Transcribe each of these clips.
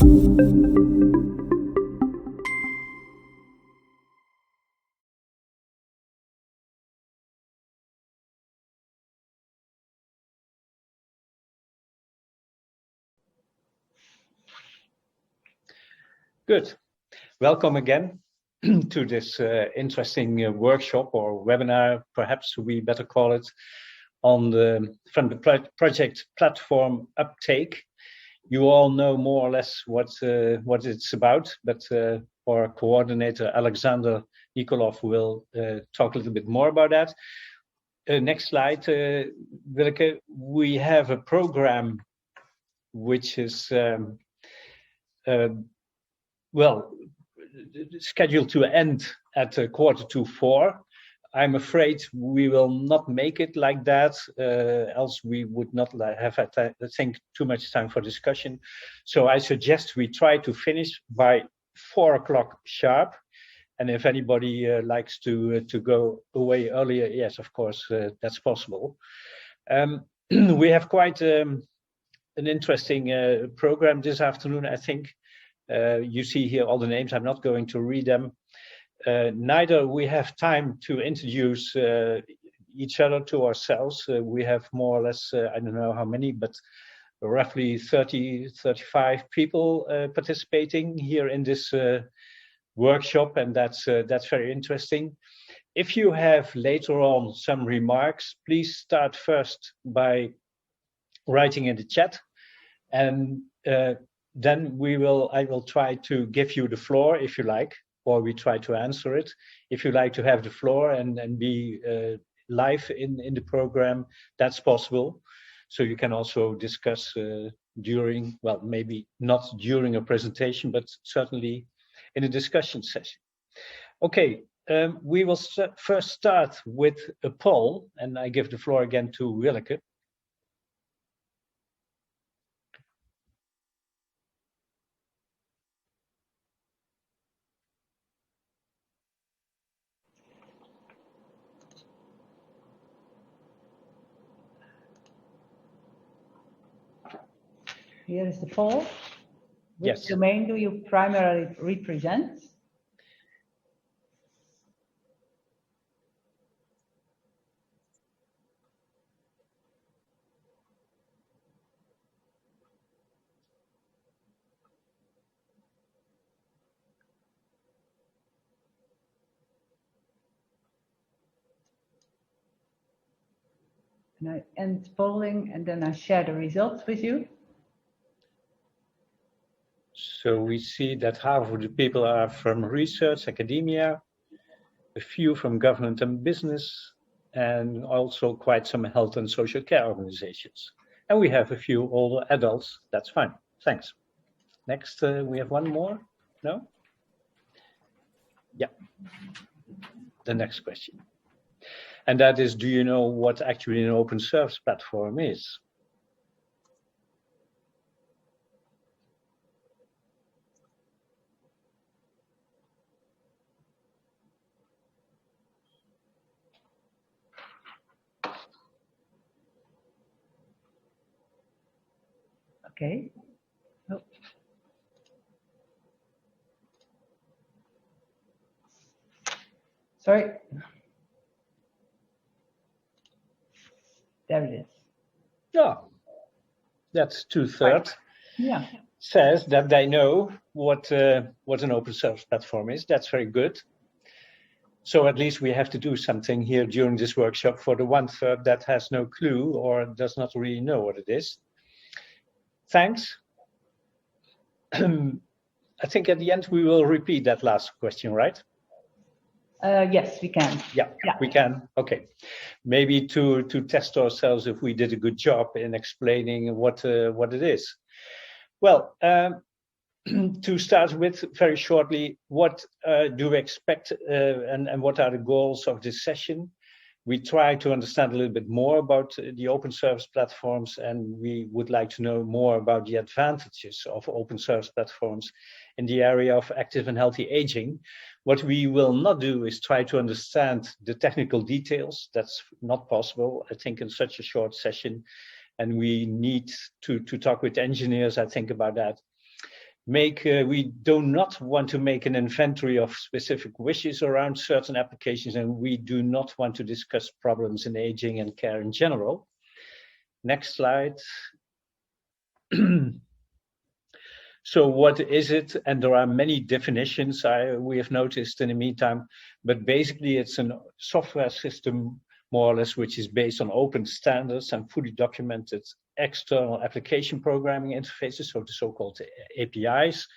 Good. Welcome again to this interesting workshop or webinar, perhaps we better call it, from the project Platform Uptake. You all know more or less what it's about, but our coordinator Alexander Nikolov will talk a little bit more about that. Next slide, Willeke. We have a program which is scheduled to end at 3:45. I'm afraid we will not make it like that, else we would not have, I think, too much time for discussion. So I suggest we try to finish by 4 o'clock sharp. And if anybody likes to go away earlier, yes, of course, that's possible. We have quite an interesting program this afternoon, I think. You see here all the names. I'm not going to read them. Neither we have time to introduce each other to ourselves. We have more or less, I don't know how many, but roughly 30, 35 people participating here in this workshop, and that's very interesting. If you have later on some remarks, please start first by writing in the chat, and then I will try to give you the floor if you like, or we try to answer it. If you like to have the floor and be live in the program, that's possible. So you can also discuss during, well, maybe not during a presentation, but certainly in a discussion session. Okay, we will first start with a poll, and I give the floor again to Willeke. Here is the poll. Which Yes. domain do you primarily represent? And I end polling, and then I share the results with you. So we see that half of the people are from research, academia, a few from government and business, and also quite some health and social care organizations. And we have a few older adults. That's fine. Thanks. Next, we have one more. No? Yeah. The next question. And that is, do you know what actually an open source platform is? Okay. Oh. Sorry. There it is. Yeah, that's 2/3. Yeah. Says that they know what an open source platform is. That's very good. So at least we have to do something here during this workshop for the 1/3 that has no clue or does not really know what it is. Thanks. I think at the end we will repeat that last question, right? Yes, we can. Yeah, we can. Okay. Maybe to test ourselves if we did a good job in explaining what it is. Well, to start with, very shortly, what do we expect and what are the goals of this session? We try to understand a little bit more about the open source platforms, and we would like to know more about the advantages of open source platforms in the area of active and healthy aging. What we will not do is try to understand the technical details. That's not possible, I think, in such a short session. And we need to talk with engineers, I think, about that. We do not want to make an inventory of specific wishes around certain applications, and we do not want to discuss problems in aging and care in general. Next slide. So what is it? And there are many definitions we have noticed in the meantime, but basically it's a software system, more or less, which is based on open standards and fully documented external application programming interfaces, so the so-called APIs.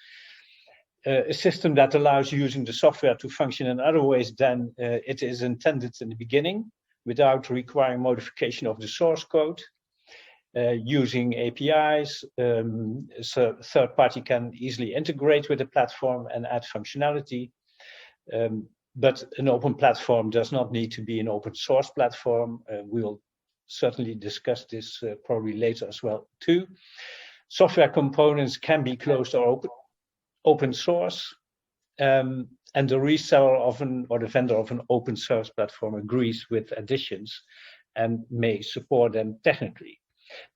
A system that allows using the software to function in other ways than it is intended in the beginning, without requiring modification of the source code. Using APIs, so third party can easily integrate with the platform and add functionality. But an open platform does not need to be an open source platform. We will certainly discuss this probably later as well too. Software components can be closed or open source. And the reseller or the vendor of an open source platform agrees with additions and may support them technically.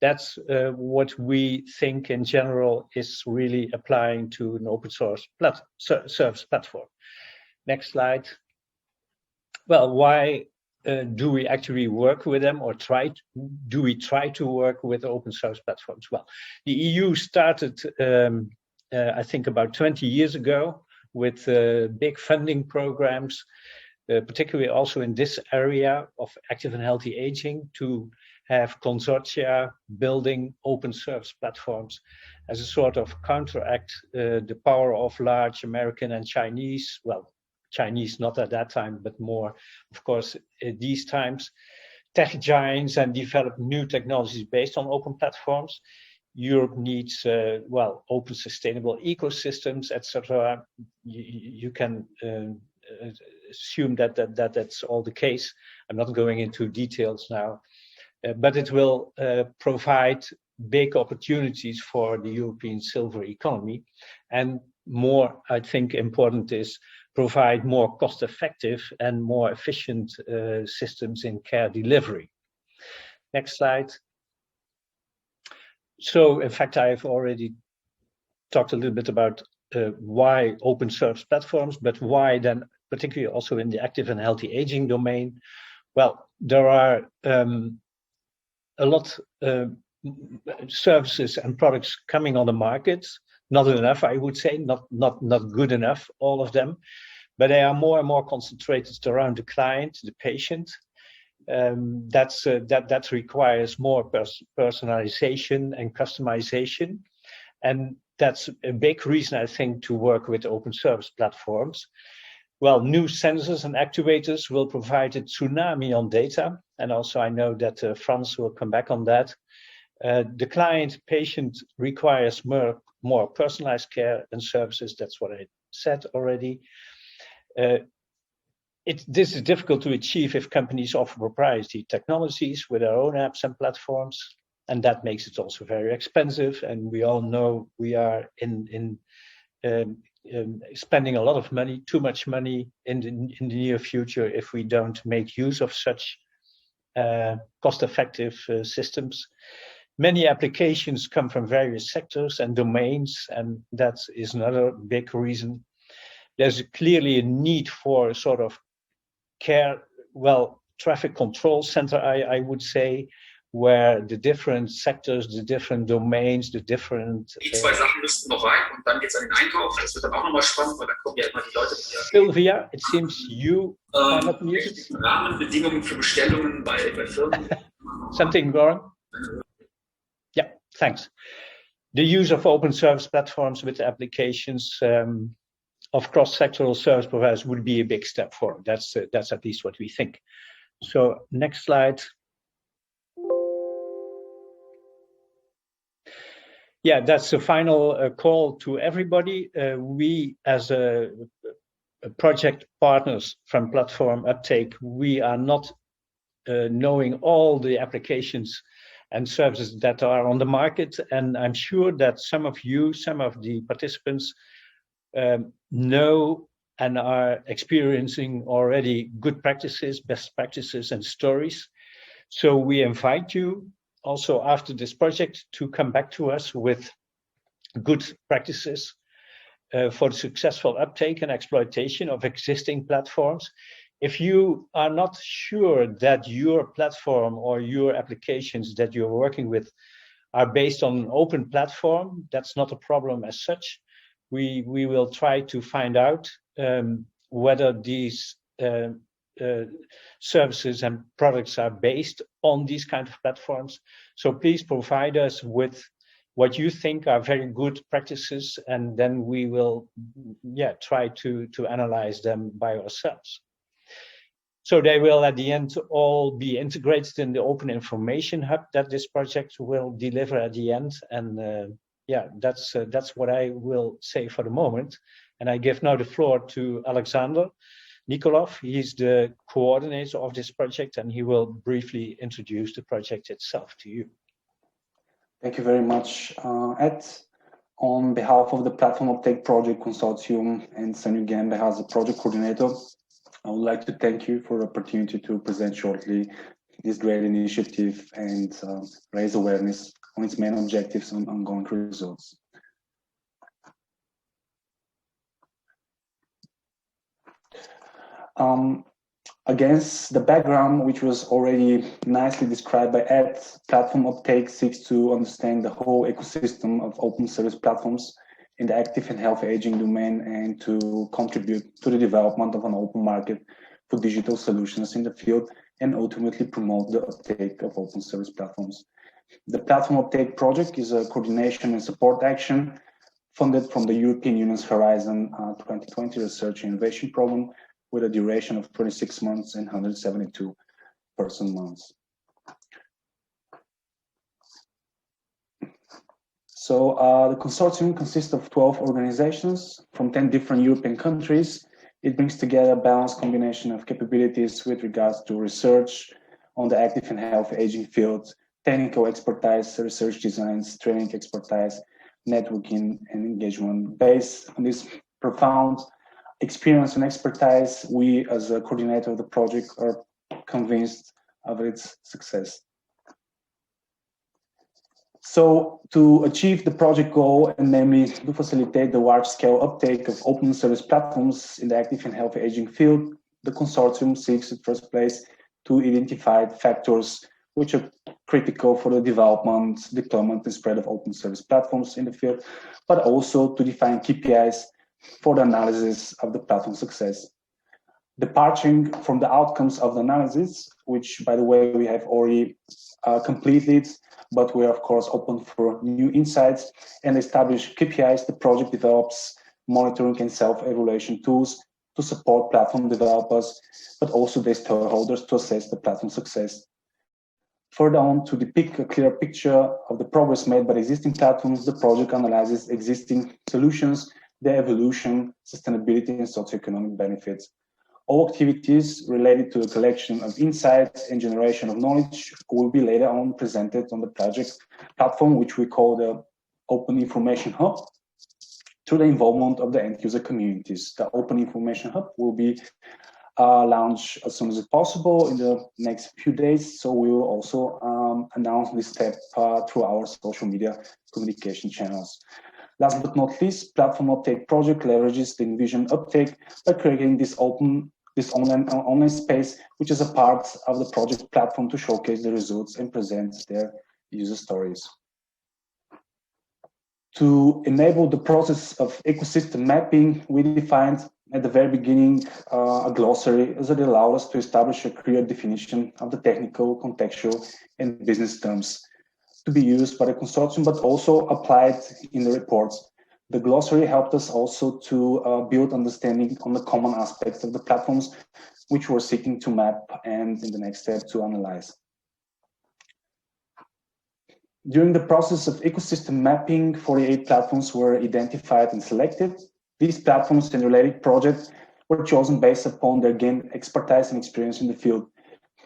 That's what we think in general is really applying to an open source service platform. Next slide. Well, why do we actually work with them, or do we try to work with open source platforms? Well, the EU started, I think, about 20 years ago with big funding programs, particularly also in this area of active and healthy aging, to have consortia building open source platforms as a sort of counteract the power of large American and Chinese, well, Chinese not at that time, but more, of course, at these times, tech giants, and develop new technologies based on open platforms. Europe needs, well, open sustainable ecosystems, etc. You can assume that that's all the case. I'm not going into details now. But it will provide big opportunities for the European silver economy. And more, I think, important is provide more cost-effective and more efficient systems in care delivery. Next slide. So, in fact, I've already talked a little bit about why open source platforms, but why then particularly also in the active and healthy aging domain. Well, there are a lot services and products coming on the market. Not enough, I would say, not good enough, all of them, but they are more and more concentrated around the client, the patient. That requires more personalization and customization, and that's a big reason, I think, to work with open service platforms. Well, new sensors and actuators will provide a tsunami on data, and also I know that Frans will come back on that. The client patient requires more personalized care and services. That's what I said already. This is difficult to achieve if companies offer proprietary technologies with their own apps and platforms, and that makes it also very expensive. And we all know we are spending a lot of money, too much money in the near future if we don't make use of such cost-effective systems. Many applications come from various sectors and domains, and that is another big reason. There's clearly a need for a sort of care, well, traffic control center, I would say, where the different sectors, the different domains, the different... Die zwei Sachen müssten noch rein und dann geht's an den Einkauf. Das wird dann auch nochmal spannend, weil da kommen ja immer die Leute... Sylvia, it seems you are not muted. Rahmenbedingungen für Bestellungen bei Firmen. Something wrong? Yeah, thanks. The use of open service platforms with applications of cross-sectoral service providers would be a big step forward. That's at least what we think. So next slide. Yeah, that's the final call to everybody. We, as a project partners from Platform Uptake, we are not knowing all the applications and services that are on the market. And I'm sure that some of the participants know and are experiencing already good practices, best practices, and stories. So we invite you also after this project to come back to us with good practices for the successful uptake and exploitation of existing platforms. If you are not sure that your platform or your applications that you're working with are based on an open platform, that's not a problem as such. We will try to find out whether these services and products are based on these kind of platforms. So please provide us with what you think are very good practices, and then we will try to analyze them by ourselves. So they will at the end all be integrated in the open information hub that this project will deliver at the end. And that's what I will say for the moment. And I give now the floor to Alexander Nikolov. He's the coordinator of this project, and he will briefly introduce the project itself to you. Thank you very much, Ed. On behalf of the Platform Uptake Project Consortium and Sanyu Gembe as the project coordinator, I would like to thank you for the opportunity to present shortly this great initiative and raise awareness on its main objectives and ongoing results. Against the background, which was already nicely described by Ed, Platform Uptake seeks to understand the whole ecosystem of open service platforms in the active and healthy aging domain, and to contribute to the development of an open market for digital solutions in the field, and ultimately promote the uptake of open service platforms. The Platform Uptake project is a coordination and support action funded from the European Union's Horizon 2020 Research and Innovation Program, with a duration of 26 months and 172 person months. So the consortium consists of 12 organizations from 10 different European countries. It brings together a balanced combination of capabilities with regards to research on the active and healthy aging field, technical expertise, research designs, training expertise, networking and engagement. Based on this profound experience and expertise, we as a coordinator of the project are convinced of its success. So to achieve the project goal, and namely to facilitate the large-scale uptake of open service platforms in the active and healthy aging field, the consortium seeks in first place to identify factors which are critical for the development, deployment and spread of open service platforms in the field, but also to define KPIs for the analysis of the platform success. Departing from the outcomes of the analysis, which by the way we have already completed, but we are of course open for new insights, and establish KPIs, the project develops monitoring and self-evaluation tools to support platform developers, but also their stakeholders to assess the platform success. Further on, to depict a clear picture of the progress made by existing platforms, the project analyzes existing solutions, their evolution, sustainability and socioeconomic benefits. All activities related to the collection of insights and generation of knowledge will be later on presented on the project platform, which we call the Open Information Hub, through the involvement of the end user communities. The Open Information Hub will be launched as soon as possible in the next few days. So we will also announce this step through our social media communication channels. Last but not least, Platform Uptake project leverages the envisioned uptake by creating this online space, which is a part of the project platform to showcase the results and present their user stories. To enable the process of ecosystem mapping, we defined at the very beginning a glossary as it allowed us to establish a clear definition of the technical, contextual, and business terms to be used by the consortium, but also applied in the reports. The glossary helped us also to build understanding on the common aspects of the platforms, which we're seeking to map and in the next step to analyze. During the process of ecosystem mapping, 48 platforms were identified and selected. These platforms and related projects were chosen based upon their gained expertise and experience in the field.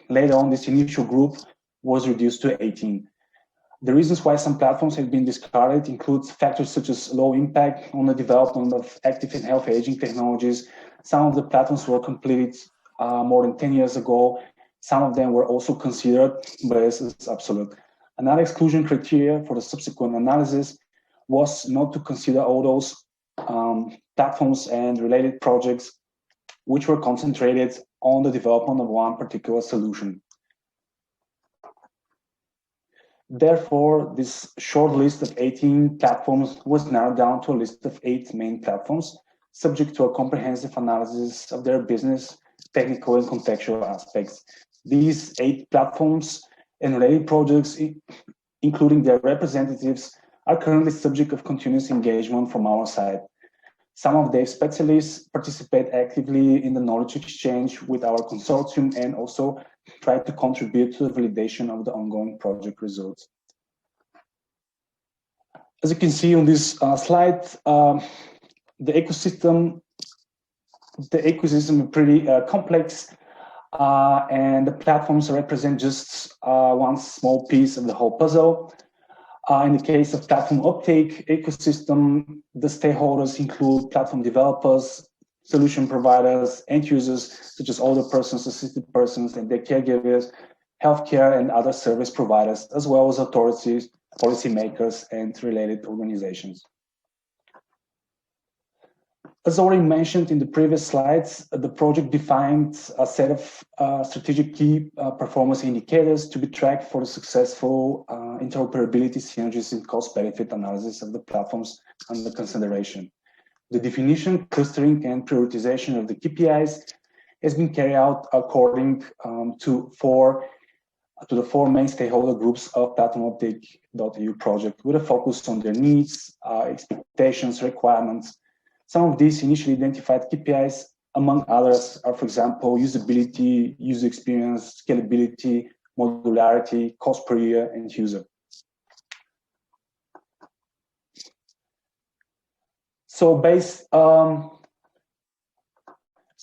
Later on, this initial group was reduced to 18. The reasons why some platforms have been discarded include factors such as low impact on the development of active and healthy aging technologies. Some of the platforms were completed more than 10 years ago. Some of them were also considered, but it's absolute. Another exclusion criteria for the subsequent analysis was not to consider all those platforms and related projects, which were concentrated on the development of one particular solution. Therefore, this short list of 18 platforms was narrowed down to a list of 8 main platforms, subject to a comprehensive analysis of their business, technical and contextual aspects. These 8 platforms and related projects, including their representatives, are currently subject of continuous engagement from our side. Some of their specialists participate actively in the knowledge exchange with our consortium and also try to contribute to the validation of the ongoing project results. As you can see on this slide, the ecosystem is pretty complex, and the platforms represent just one small piece of the whole puzzle. In the case of platform uptake ecosystem, the stakeholders include platform developers, solution providers, end users, such as older persons, assisted persons, and their caregivers, healthcare and other service providers, as well as authorities, policymakers, and related organizations. As already mentioned in the previous slides, the project defined a set of strategic key performance indicators to be tracked for the successful interoperability, synergies, and cost-benefit analysis of the platforms under consideration. The definition, clustering, and prioritization of the KPIs has been carried out according to the 4 main stakeholder groups of PlatformUptake.eu project, with a focus on their needs, expectations, requirements. Some of these initially identified KPIs, among others, are, for example, usability, user experience, scalability, modularity, cost per year, and user. So based on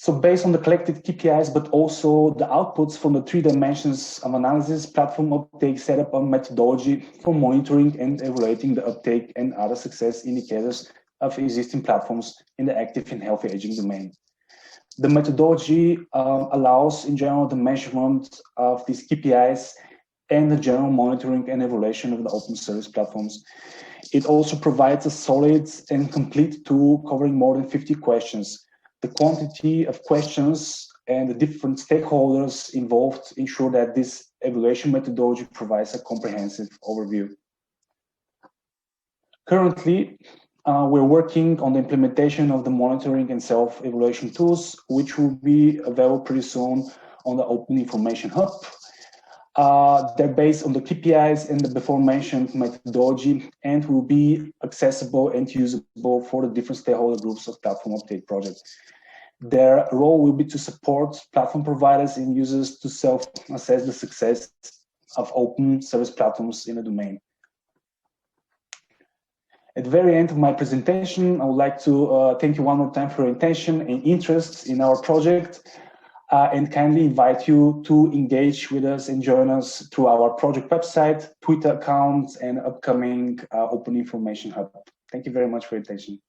the collected KPIs, but also the outputs from the 3 dimensions of analysis, Platform Uptake set up a methodology for monitoring and evaluating the uptake and other success indicators of existing platforms in the active and healthy aging domain. The methodology allows, in general, the measurement of these KPIs and the general monitoring and evaluation of the open service platforms. It also provides a solid and complete tool covering more than 50 questions. The quantity of questions and the different stakeholders involved ensure that this evaluation methodology provides a comprehensive overview. Currently, we're working on the implementation of the monitoring and self-evaluation tools, which will be available pretty soon on the Open Information Hub. They're based on the KPIs and the before-mentioned methodology and will be accessible and usable for the different stakeholder groups of Platform Uptake project. Their role will be to support platform providers and users to self-assess the success of open service platforms in the domain. At the very end of my presentation, I would like to thank you one more time for your attention and interest in our project, and kindly invite you to engage with us and join us through our project website, Twitter accounts, and upcoming Open Information Hub. Thank you very much for your attention.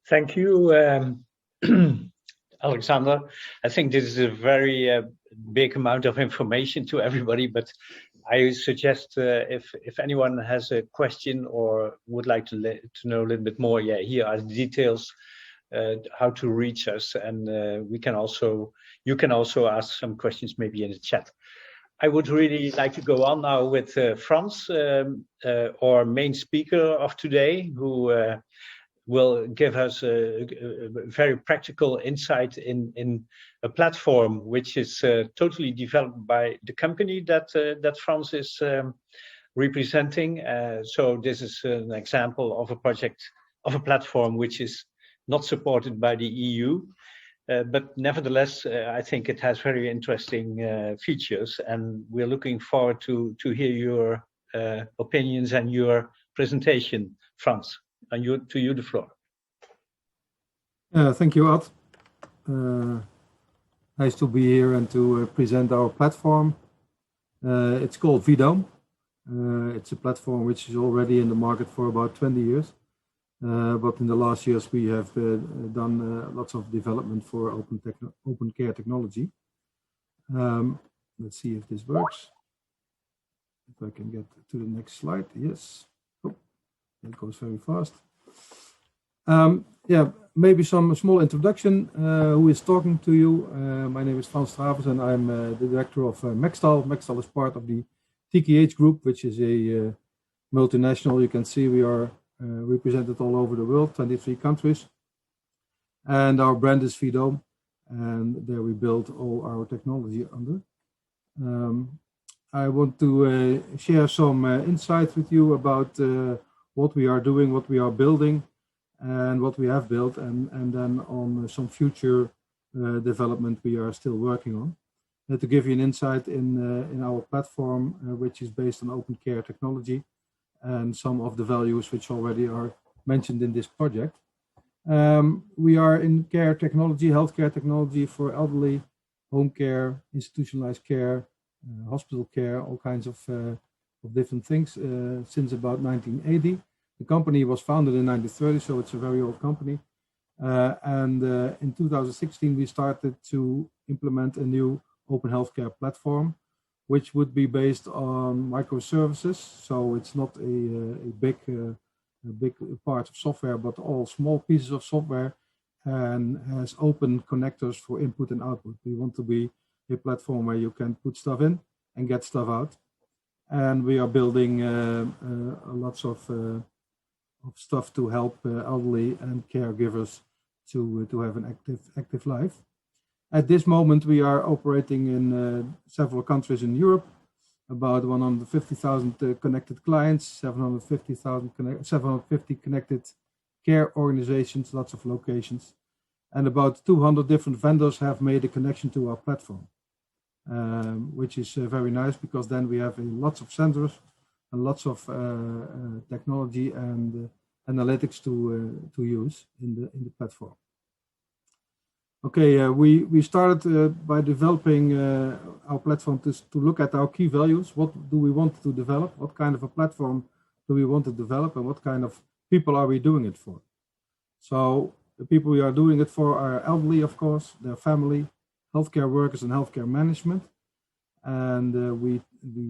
Thank you, Alexander. I think this is a very big amount of information to everybody, but I suggest if anyone has a question or would like to know a little bit more, yeah, here are the details how to reach us, and you can also ask some questions maybe in the chat. I would really like to go on now with Frans, our main speaker of today, who will give us a very practical insight in a platform which is totally developed by the company that Frans is representing. So this is an example of a project, of a platform which is not supported by the EU, but nevertheless, I think it has very interesting features, and we're looking forward to hear your opinions and your presentation, Frans. And to you the floor. Thank you, Ad. Nice to be here and to present our platform. It's called VDOM. It's a platform which is already in the market for about 20 years. But in the last years, we have done lots of development for open care technology. Let's see if this works. If I can get to the next slide. Yes. Oh, It goes very fast. Yeah, maybe some small introduction. Who is talking to you? My name is Frans Stravers and I'm the director of Mextal. Mextal is part of the TKH group, which is a multinational. You can see we are represented all over the world, 23 countries. And our brand is Vidome, and there we build all our technology under. I want to share some insights with you about what we are doing, what we are building, and what we have built, and then on some future development we are still working on. To give you an insight in our platform, which is based on open care technology, and some of the values which already are mentioned in this project. We are in care technology, healthcare technology for elderly, home care, institutionalized care, hospital care, all kinds of different things since about 1980. The company was founded in 1930, so it's a very old company. And in 2016, we started to implement a new open healthcare platform, which would be based on microservices. So it's not a big part of software, but all small pieces of software, and has open connectors for input and output. We want to be a platform where you can put stuff in and get stuff out. And we are building lots of stuff to help elderly and caregivers to have an active life. At this moment, we are operating in several countries in Europe, about 150,000 connected clients, 750 connected care organizations, lots of locations, and about 200 different vendors have made a connection to our platform, which is very nice, because then we have lots of sensors and lots of technology and analytics to use in the platform. Okay, we started by developing our platform to look at our key values. What do we want to develop? What kind of a platform do we want to develop? And what kind of people are we doing it for? So the people we are doing it for are elderly, of course, their family, healthcare workers and healthcare management. And we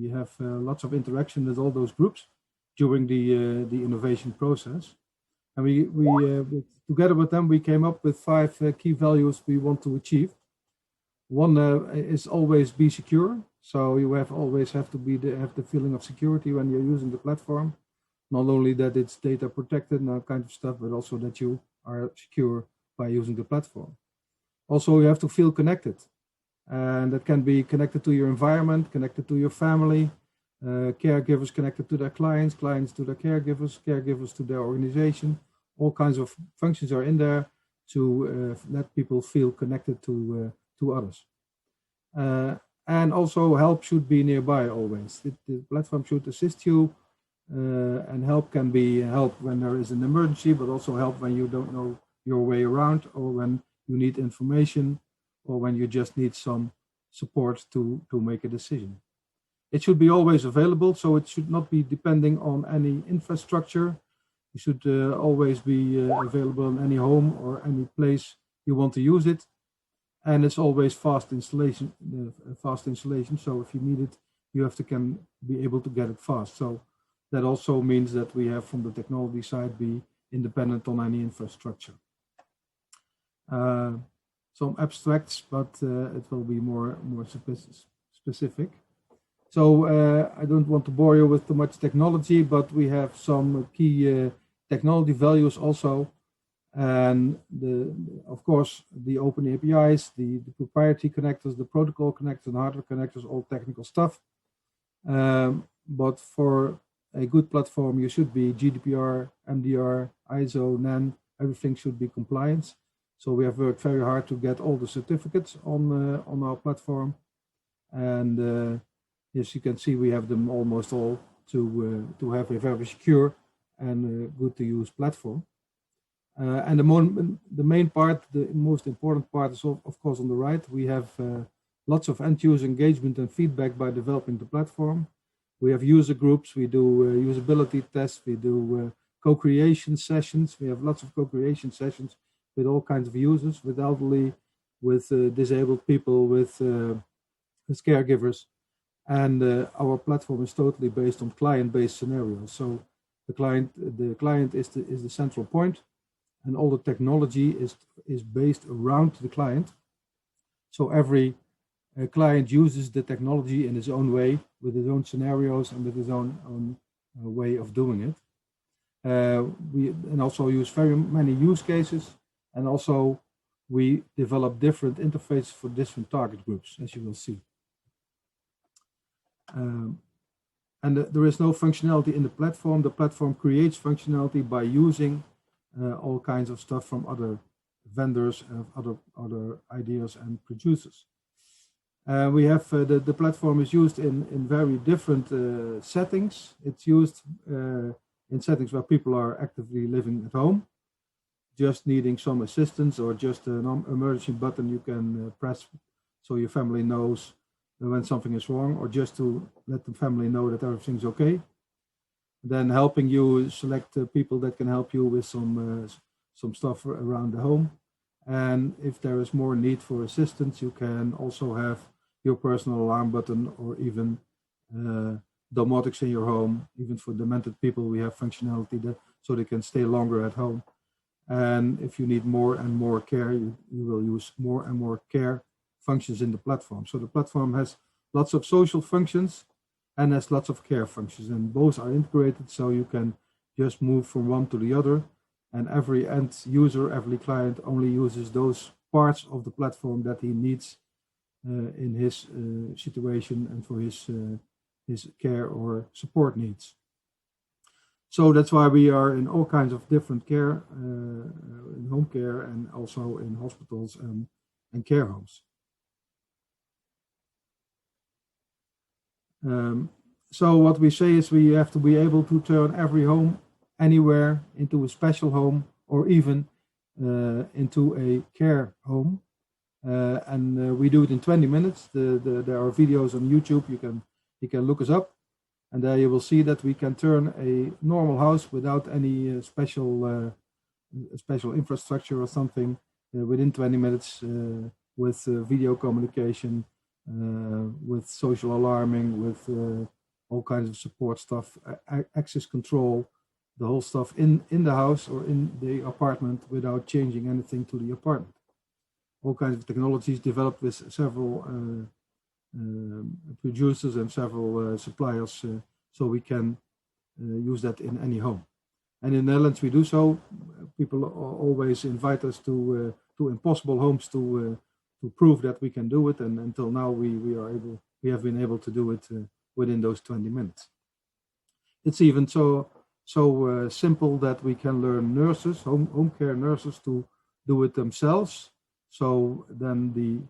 have lots of interaction with all those groups during the innovation process. And we together with them, we came up with 5 key values we want to achieve. One is always be secure. So you always have to have the feeling of security when you're using the platform. Not only that it's data protected and that kind of stuff, but also that you are secure by using the platform. Also, you have to feel connected. And that can be connected to your environment, connected to your family, caregivers connected to their clients, clients to their caregivers, caregivers to their organization. All kinds of functions are in there to let people feel connected to others. And also help should be nearby always. The platform should assist you, and help can be help when there is an emergency, but also help when you don't know your way around, or when you need information, or when you just need some support to make a decision. It should be always available, so it should not be depending on any infrastructure. It should always be available in any home or any place you want to use it. And it's always fast installation. So if you need it, you can be able to get it fast. So that also means that we have, from the technology side, be independent on any infrastructure. Some abstracts, but it will be more specific. So I don't want to bore you with too much technology, but we have some key technology values also. And of course, the open APIs, the proprietary connectors, the protocol connectors, and hardware connectors, all technical stuff. But for a good platform, you should be GDPR, MDR, ISO, NAN, everything should be compliant. So we have worked very hard to get all the certificates on our platform. And as you can see, we have them almost all to have a very secure and good to use platform. And the main part, the most important part is of course on the right. We have lots of end-user engagement and feedback by developing the platform. We have user groups, we do usability tests, we do co-creation sessions. We have lots of co-creation sessions with all kinds of users, with elderly, with disabled people, with caregivers. And our platform is totally based on client-based scenarios. So The client is the central point, and all the technology is based around the client. So every client uses the technology in his own way, with his own scenarios and with his own way of doing it. We also use very many use cases, and also we develop different interfaces for different target groups, as you will see. There is no functionality in the platform. The platform creates functionality by using all kinds of stuff from other vendors, other ideas and producers. We have the platform is used in very different settings. It's used in settings where people are actively living at home, just needing some assistance, or just an emergency button you can press so your family knows when something is wrong, or just to let the family know that everything's okay. Then helping you select people that can help you with some stuff around the home. And if there is more need for assistance, you can also have your personal alarm button, or even domotics in your home. Even for demented people, we have functionality so they can stay longer at home. And if you need more and more care, you will use more and more care functions in the platform. So the platform has lots of social functions and has lots of care functions, and both are integrated, so you can just move from one to the other. And every end user, every client only uses those parts of the platform that he needs in his situation and for his care or support needs. So that's why we are in all kinds of different care, in home care, and also in hospitals and care homes. So what we say is we have to be able to turn every home anywhere into a special home, or even into a care home. We do it in 20 minutes. There are videos on YouTube. You can look us up, and there you will see that we can turn a normal house without any special infrastructure or something within 20 minutes with video communication, with social alarming, with all kinds of support stuff, access control, the whole stuff in the house or in the apartment without changing anything to the apartment. All kinds of technologies developed with several producers and several suppliers, so we can use that in any home. And in the Netherlands we do so. People always invite us to impossible homes to prove that we can do it, and until now we have been able to do it within those 20 minutes. It's even so simple that we can learn nurses, home care nurses, to do it themselves. So then the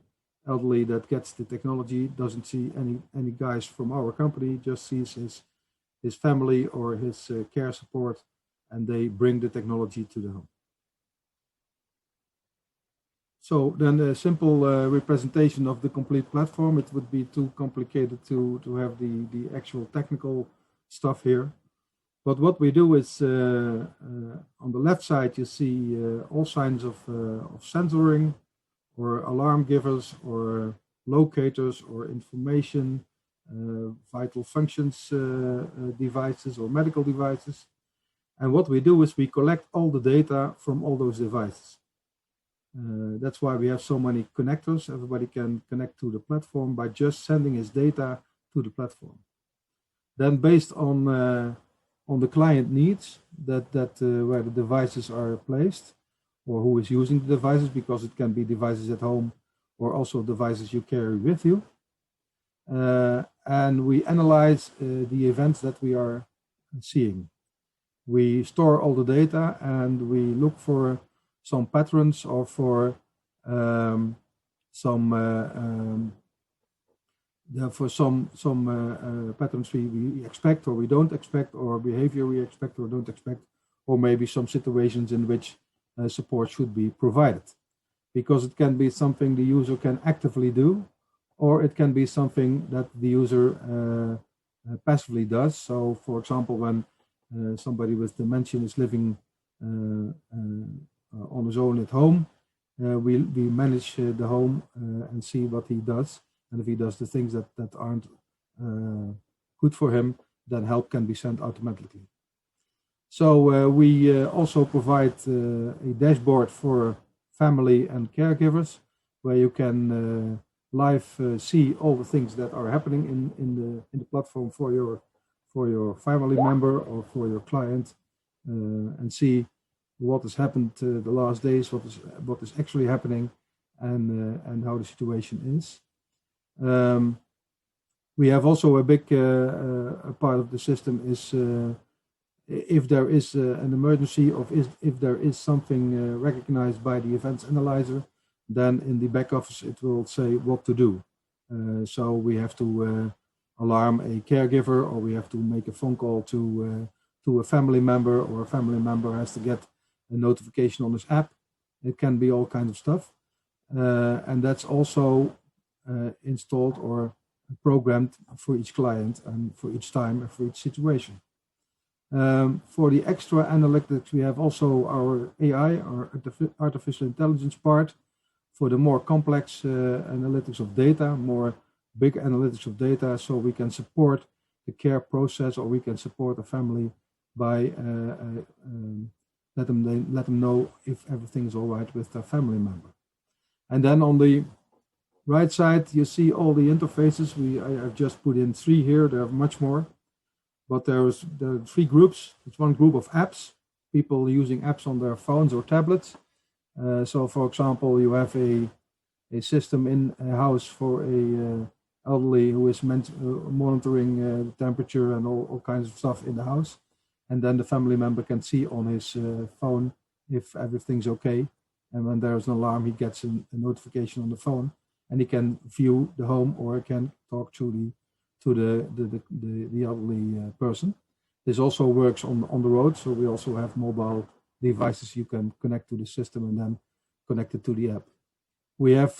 elderly that gets the technology doesn't see any guys from our company, just sees his family or his care support, and they bring the technology to the home. So then a simple representation of the complete platform. It would be too complicated to have the actual technical stuff here. But what we do is on the left side you see all signs of sensoring, or alarm givers, or locators, or information, vital functions devices, or medical devices. And what we do is we collect all the data from all those devices. That's why we have so many connectors. Everybody can connect to the platform by just sending his data to the platform. Then based on the client needs, where the devices are placed, or who is using the devices, because it can be devices at home or also devices you carry with you. And we analyze the events that we are seeing. We store all the data, and we look for some patterns, or for some patterns we expect or we don't expect, or behavior we expect or don't expect, or maybe some situations in which support should be provided. Because it can be something the user can actively do, or it can be something that the user passively does. So for example, when somebody with dementia is living on his own at home, we manage the home and see what he does. And if he does the things that aren't good for him, then help can be sent automatically. So we also provide a dashboard for family and caregivers, where you can live see all the things that are happening in the platform for your family member or for your client, and see what has happened the last days, what is actually happening, and how the situation is. We have also a big part of the system is if there is an emergency, or if there is something recognized by the events analyzer, then in the back office it will say what to do. So we have to alarm a caregiver, or we have to make a phone call to a family member, or a family member has to get a notification on his app. It can be all kinds of stuff. And that's also installed or programmed for each client and for each time and for each situation. For the extra analytics, we have also our AI, our artificial intelligence part, for the more complex analytics of data, more big analytics of data, so we can support the care process, or we can support a family by let them know if everything is all right with their family member. And then on the right side, you see all the interfaces. I've just put in 3 here. There are much more, but there are 3 groups. It's one group of apps, people using apps on their phones or tablets. So, for example, you have a system in a house for a elderly who is monitoring the temperature and all kinds of stuff in the house. And then the family member can see on his phone if everything's okay. And when there's an alarm, he gets a notification on the phone, and he can view the home, or can talk to the elderly person. This also works on the road, so we also have mobile devices you can connect to the system and then connect it to the app. We have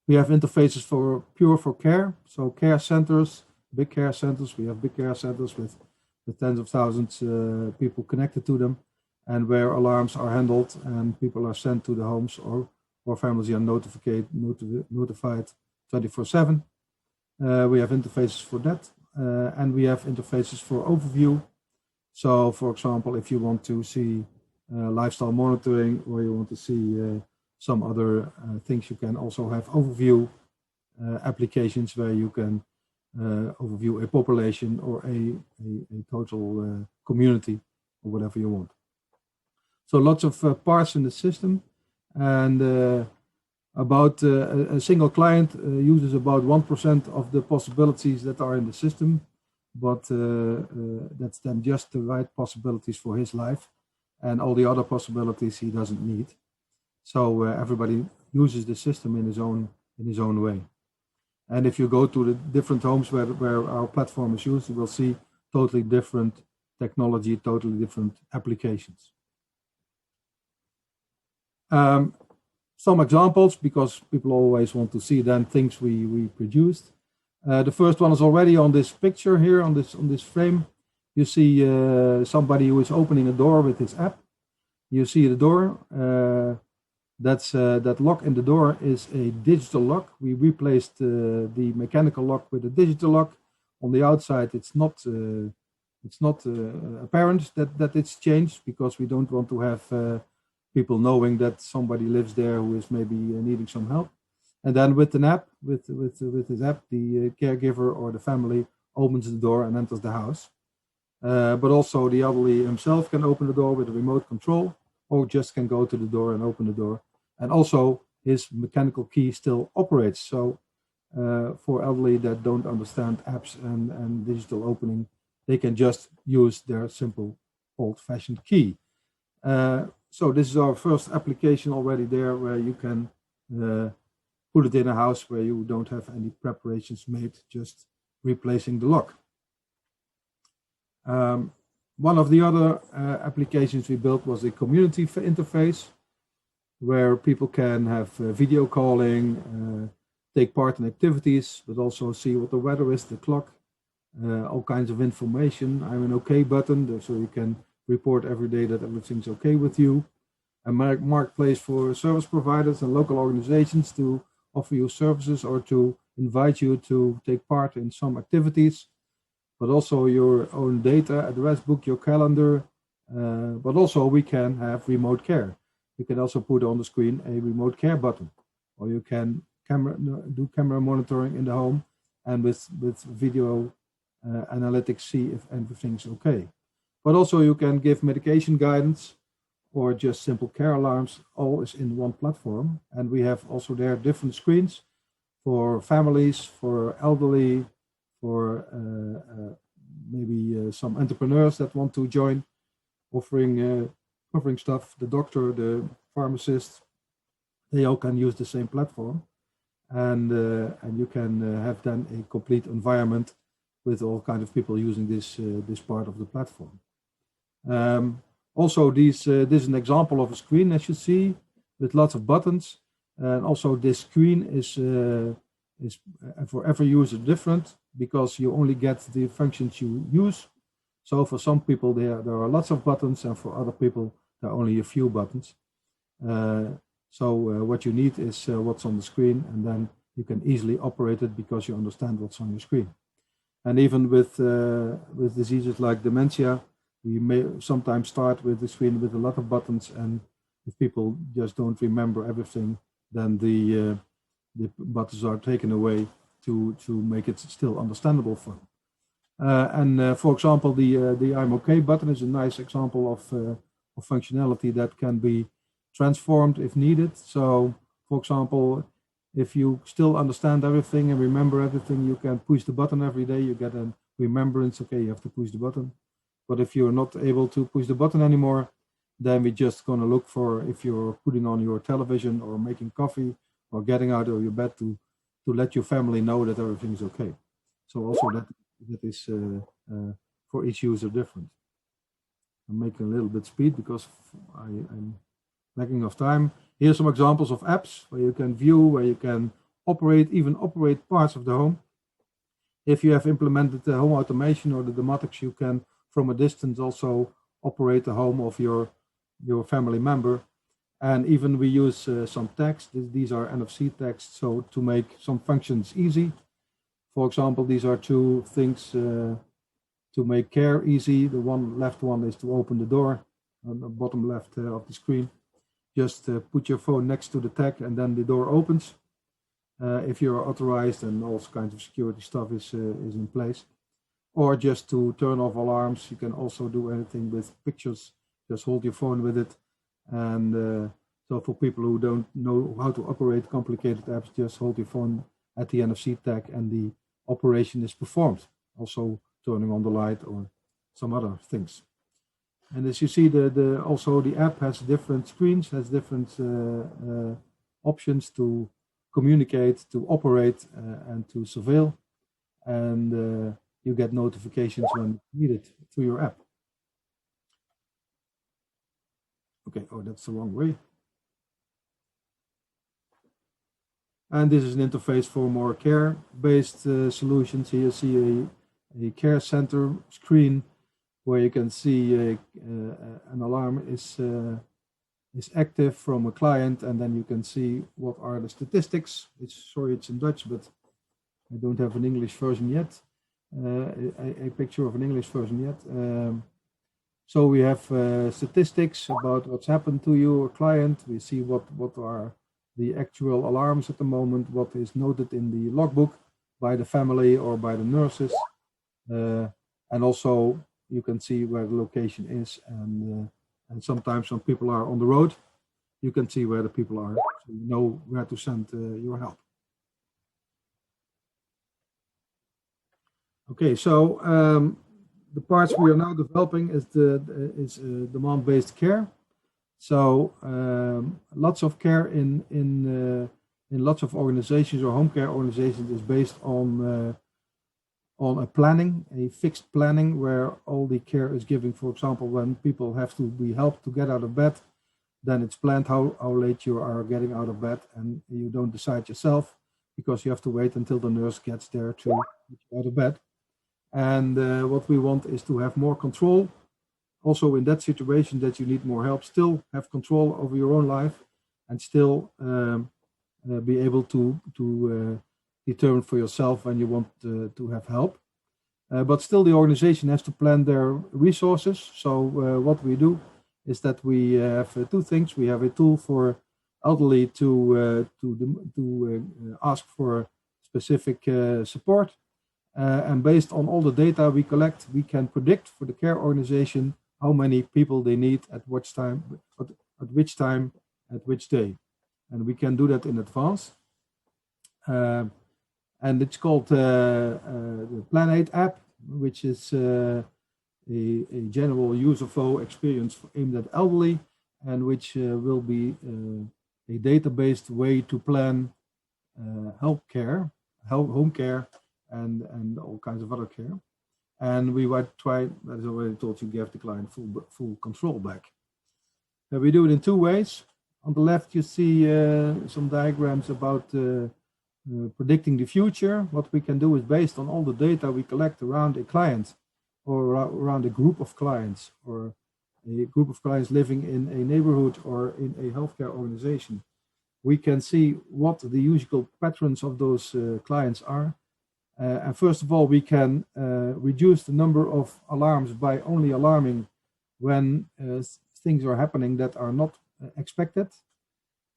interfaces for care, so care centers, big care centers. We have big care centers with tens of thousands people connected to them, and where alarms are handled and people are sent to the homes, or families are notified 24/7. We have interfaces for that, and we have interfaces for overview. So, for example, if you want to see lifestyle monitoring, or you want to see some other things, you can also have overview applications where you can overview a population or a total community, or whatever you want. So lots of parts in the system, and about a single client uses about 1% of the possibilities that are in the system, but that's then just the right possibilities for his life, and all the other possibilities he doesn't need. So everybody uses the system in his own way. And if you go to the different homes where our platform is used, you will see totally different technology, totally different applications. Some examples, because people always want to see then things we produced. The first one is already on this picture here, on this frame. You see somebody who is opening a door with his app. You see the door. That lock in the door is a digital lock. We replaced the mechanical lock with a digital lock. On the outside, it's not apparent that it's changed, because we don't want to have people knowing that somebody lives there who is maybe needing some help. And then with an app, with his app, the caregiver or the family opens the door and enters the house. But also the elderly himself can open the door with a remote control, or just can go to the door and open the door. And also his mechanical key still operates. So for elderly that don't understand apps and digital opening, they can just use their simple old-fashioned key. So this is our first application already there, where you can put it in a house where you don't have any preparations made, just replacing the lock. One of the other applications we built was a community interface, where people can have video calling, take part in activities, but also see what the weather is, the clock, all kinds of information. I'm an OK button, so you can report every day that everything's OK with you. A marketplace for service providers and local organizations to offer you services or to invite you to take part in some activities. but also your own data, address book, your calendar, but also we can have remote care. You can also put on the screen a remote care button, or you can do camera monitoring in the home and with video analytics see if everything's okay. But also you can give medication guidance or just simple care alarms, all is in one platform. And we have also there different screens for families, for elderly, for maybe some entrepreneurs that want to join, offering stuff. The doctor, the pharmacist, they all can use the same platform. And you can have then a complete environment with all kinds of people using this part of the platform. Also, this is an example of a screen, as you see, with lots of buttons. And also, this screen is for every user different because you only get the functions you use. So for some people, there are lots of buttons, and for other people, there are only a few buttons. So what you need is what's on the screen, and then you can easily operate it because you understand what's on your screen. And even with diseases like dementia, we may sometimes start with the screen with a lot of buttons, and if people just don't remember everything, then the buttons are taken away to make it still understandable for them. For example, the I'm OK button is a nice example of functionality that can be transformed if needed. So, for example, if you still understand everything and remember everything, you can push the button every day. You get a remembrance, okay, you have to push the button. But if you're not able to push the button anymore, then we're just going to look for if you're putting on your television or making coffee or getting out of your bed to let your family know that everything's okay. So also that is for each user different. I'm making a little bit speed because I'm lacking of time. Here's some examples of apps where you can view, where you can even operate parts of the home. If you have implemented the home automation or the domotics, you can from a distance also operate the home of your family member. And even we use some text. These are NFC text, so to make some functions easy. For example, these are two things to make care easy. The left one is to open the door on the bottom left of the screen. Just put your phone next to the tag and then the door opens. If you're authorized and all kinds of security stuff is in place. Or just to turn off alarms. You can also do anything with pictures. Just hold your phone with it. And so for people who don't know how to operate complicated apps, just hold your phone at the NFC tag and the operation is performed. Also turning on the light or some other things. And as you see, also the app has different screens, has different options to communicate, to operate, and to surveil. And you get notifications when needed through your app. Okay, oh, that's the wrong way. And this is an interface for more care-based solutions. Here you see a care center screen where you can see an alarm is active from a client, and then you can see what are the statistics. Sorry, it's in Dutch, but I don't have an English version yet. A picture of an English version yet. So we have statistics about what's happened to your client. We see what are the actual alarms at the moment, what is noted in the logbook by the family or by the nurses. And also you can see where the location is. And sometimes when people are on the road, you can see where the people are, so you know where to send your help. Okay, so the parts we are now developing is demand-based care. So lots of care in lots of organizations or home care organizations is based on a planning, a fixed planning where all the care is given. For example, when people have to be helped to get out of bed, then it's planned how late you are getting out of bed, and you don't decide yourself because you have to wait until the nurse gets there to get you out of bed. And what we want is to have more control. Also in that situation that you need more help, still have control over your own life and still be able to determine for yourself when you want to have help. But still, the organization has to plan their resources. So what we do is that we have two things. We have a tool for elderly to ask for specific support. And based on all the data we collect, we can predict for the care organization how many people they need at which time, at which day. And we can do that in advance. And it's called the Plan8 app, which is a general user flow experience aimed at elderly, and which will be a database way to plan home care, and all kinds of other care. And we might try, as I already told you, give the client full control back. We do it in two ways. On the left, you see some diagrams about predicting the future. What we can do is based on all the data we collect around a client or around a group of clients or a group of clients living in a neighborhood or in a healthcare organization. We can see what the usual patterns of those clients are. And first of all, we can reduce the number of alarms by only alarming when things are happening that are not expected.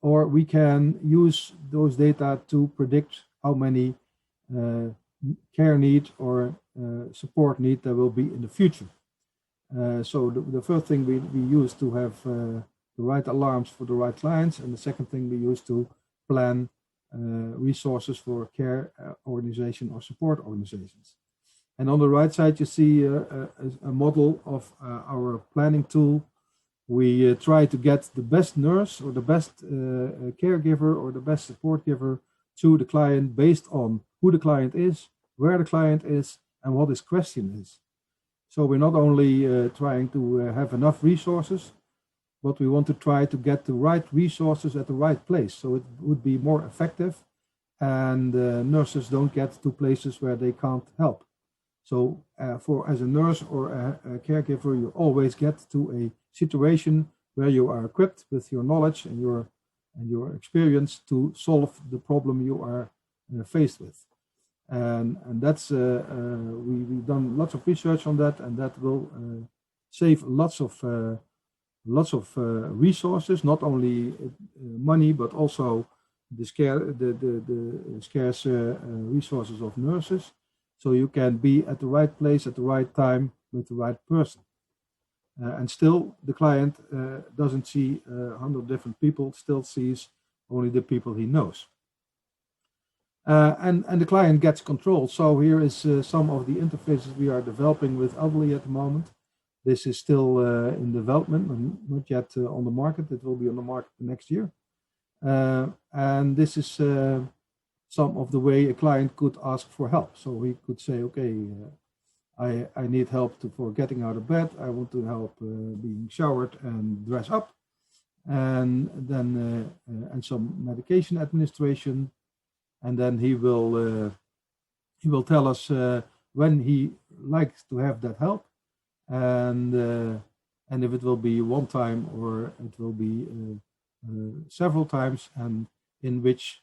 Or we can use those data to predict how many care need or support need there will be in the future. So the first thing we use to have the right alarms for the right clients, and the second thing we use to plan resources for care organization or support organizations. And on the right side, you see a model of our planning tool. We try to get the best nurse or the best caregiver or the best support giver to the client based on who the client is, where the client is, and what his question is. So we're not only trying to have enough resources, but we want to try to get the right resources at the right place. So it would be more effective, and nurses don't get to places where they can't help. So as a nurse or a caregiver, you always get to a situation where you are equipped with your knowledge and your experience to solve the problem you are faced with. And that's we've done lots of research on that, and that will save lots of resources, not only money but also the scarce resources of nurses. So you can be at the right place at the right time with the right person. And still the client doesn't see 100 different people, still sees only the people he knows. And the client gets control. So here is some of the interfaces we are developing with elderly at the moment. This is still in development and not yet on the market. It will be on the market next year. And this is some of the way a client could ask for help. So he could say, okay, I need help for getting out of bed. I want to help being showered and dress up, and then and some medication administration, and then he will tell us when he likes to have that help, and if it will be one time or it will be several times, and in which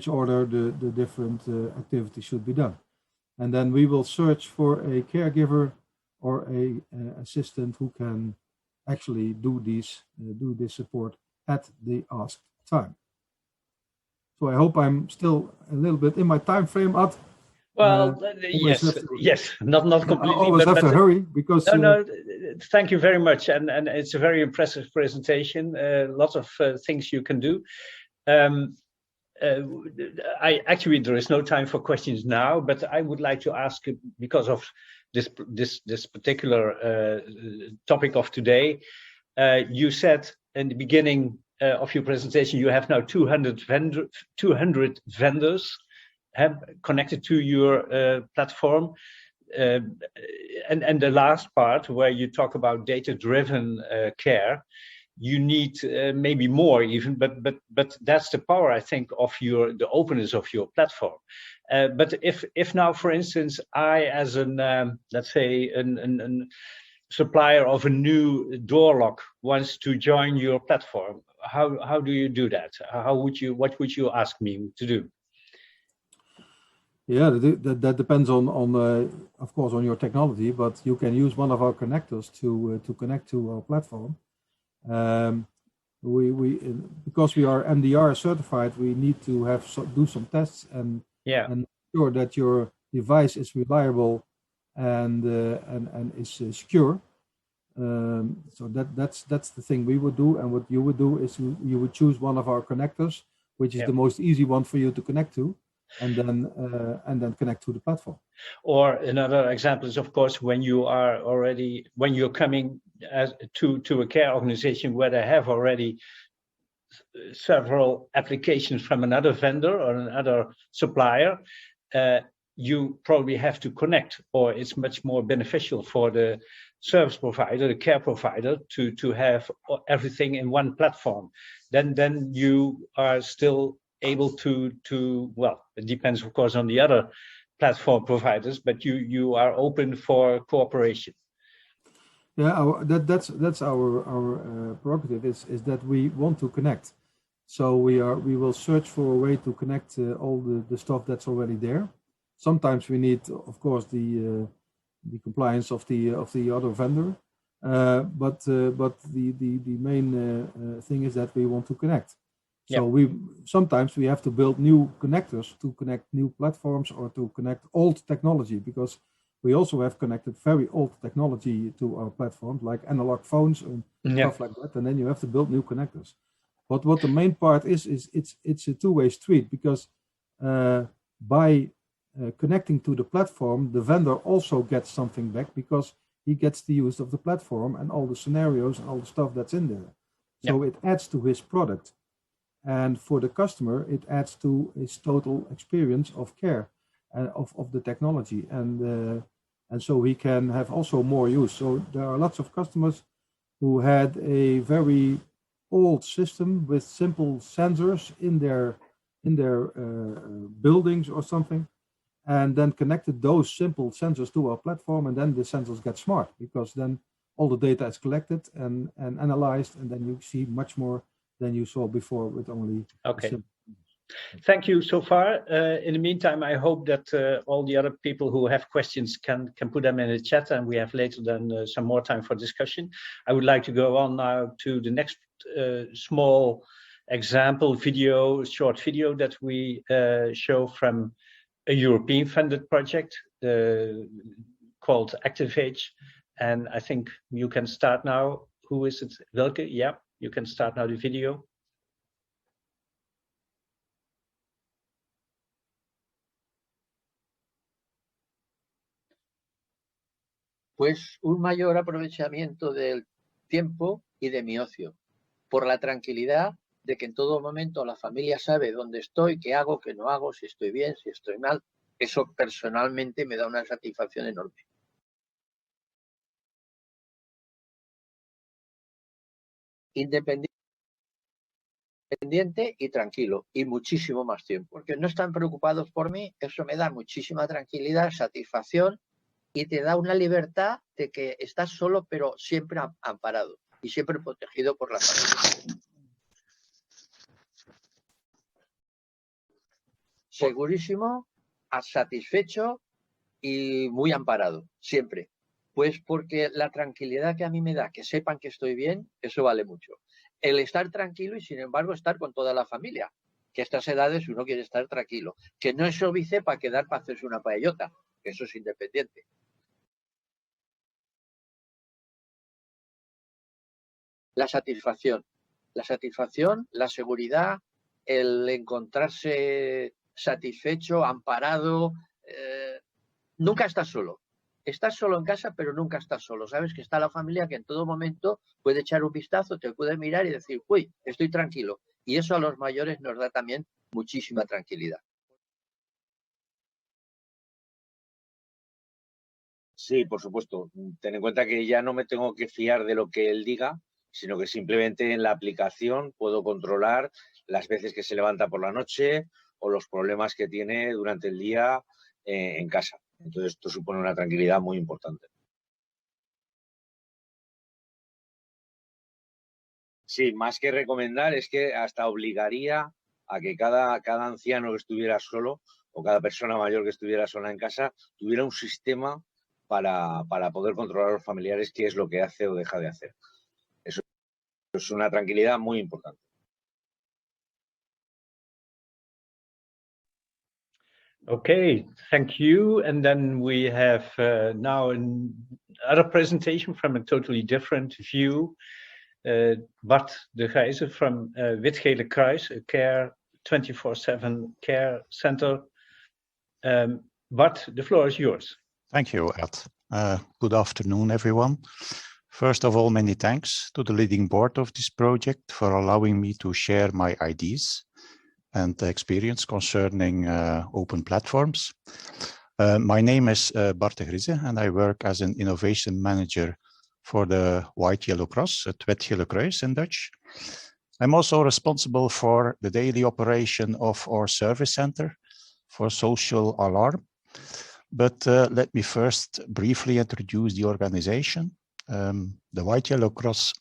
order the different activities should be done. And then we will search for a caregiver or a assistant who can actually do this support at the asked time. So I hope I'm still a little bit in my time frame, Ad. Well, yes, not completely. I always have to hurry because. No, thank you very much, and it's a very impressive presentation. Lots of things you can do. There is no time for questions now, but I would like to ask, because of this particular topic of today, you said in the beginning of your presentation you have now 200 vendors connected to your platform, and the last part where you talk about data-driven care. You need maybe more even, but that's the power, I think, of the openness of your platform. But if now, for instance, I, as let's say an supplier of a new door lock, wants to join your platform, how do you do that? What would you ask me to do? Yeah, that depends on of course on your technology, but you can use one of our connectors to connect to our platform. Because we are MDR certified, we need to have do some tests and make sure that your device is reliable and is secure. So that's the thing we would do, and what you would do is you would choose one of our connectors, which is the most easy one for you to connect to, and then connect to the platform. Or another example is, of course, when you're coming to a care organization where they have already several applications from another vendor or another supplier, you probably have to connect, or it's much more beneficial for the service provider, the care provider, to have everything in one platform. Then you are still able to well, it depends, of course, on the other platform providers, but you are open for cooperation. Yeah, that's our prerogative is that we want to connect. So we will search for a way to connect all the stuff that's already there. Sometimes we need, of course, the compliance of the other vendor, but the main thing is that we want to connect. So sometimes we have to build new connectors to connect new platforms or to connect old technology, because we also have connected very old technology to our platforms, like analog phones and stuff like that, and then you have to build new connectors. But what the main part is it's a two-way street, because by connecting to the platform, the vendor also gets something back, because he gets the use of the platform and all the scenarios and all the stuff that's in there. So it adds to his product. And for the customer, it adds to his total experience of care and of the technology. And so he can have also more use. So there are lots of customers who had a very old system with simple sensors in their buildings or something, and then connected those simple sensors to our platform, and then the sensors get smart, because then all the data is collected and analyzed, and then you see much more than you saw before with only simple. Thank you so far. In the meantime, I hope that all the other people who have questions can put them in the chat, and we have later then some more time for discussion. I would like to go on now to the next small example video, short video that we show from a European funded project called ActiveAge. And I think you can start now. Who is it? Wilke? Yeah, you can start now the video. Pues un mayor aprovechamiento del tiempo y de mi ocio, por la tranquilidad de que en todo momento la familia sabe dónde estoy, qué hago, qué no hago, si estoy bien, si estoy mal. Eso personalmente me da una satisfacción enorme. Independiente y tranquilo, y muchísimo más tiempo. Porque no están preocupados por mí, eso me da muchísima tranquilidad, satisfacción, y te da una libertad de que estás solo, pero siempre amparado y siempre protegido por la familia. Segurísimo, satisfecho y muy amparado, siempre. Pues porque la tranquilidad que a mí me da, que sepan que estoy bien, eso vale mucho. El estar tranquilo y, sin embargo, estar con toda la familia. Que a estas edades uno quiere estar tranquilo. Que no es óbice para quedar para hacerse una paellota, que eso es independiente. La satisfacción, la seguridad, el encontrarse satisfecho, amparado. Nunca estás solo. Estás solo en casa, pero nunca estás solo. Sabes que está la familia, que en todo momento puede echar un vistazo, te puede mirar y decir, uy, estoy tranquilo. Y eso a los mayores nos da también muchísima tranquilidad. Sí, por supuesto. Ten en cuenta que ya no me tengo que fiar de lo que él diga, sino que simplemente en la aplicación puedo controlar las veces que se levanta por la noche o los problemas que tiene durante el día en casa. Entonces, esto supone una tranquilidad muy importante. Sí, más que recomendar, es que hasta obligaría a que cada anciano que estuviera solo o cada persona mayor que estuviera sola en casa tuviera un sistema para poder controlar a los familiares qué es lo que hace o deja de hacer. Eso es una tranquilidad muy importante. Okay, thank you. And then we have now another presentation from a totally different view. Bart de Gijzen from Wit-Gele Kruis, a care 24/7 care center. Bart, the floor is yours. Thank you, Ed. Good afternoon, everyone. First of all, many thanks to the leading board of this project for allowing me to share my ideas and experience concerning open platforms. My name is Bart de Gijzen, and I work as an innovation manager for the White Yellow Cross, het Wit-Gele Kruis in Dutch. I'm also responsible for the daily operation of our service center for social alarm. But let me first briefly introduce the organization. The White Yellow Cross,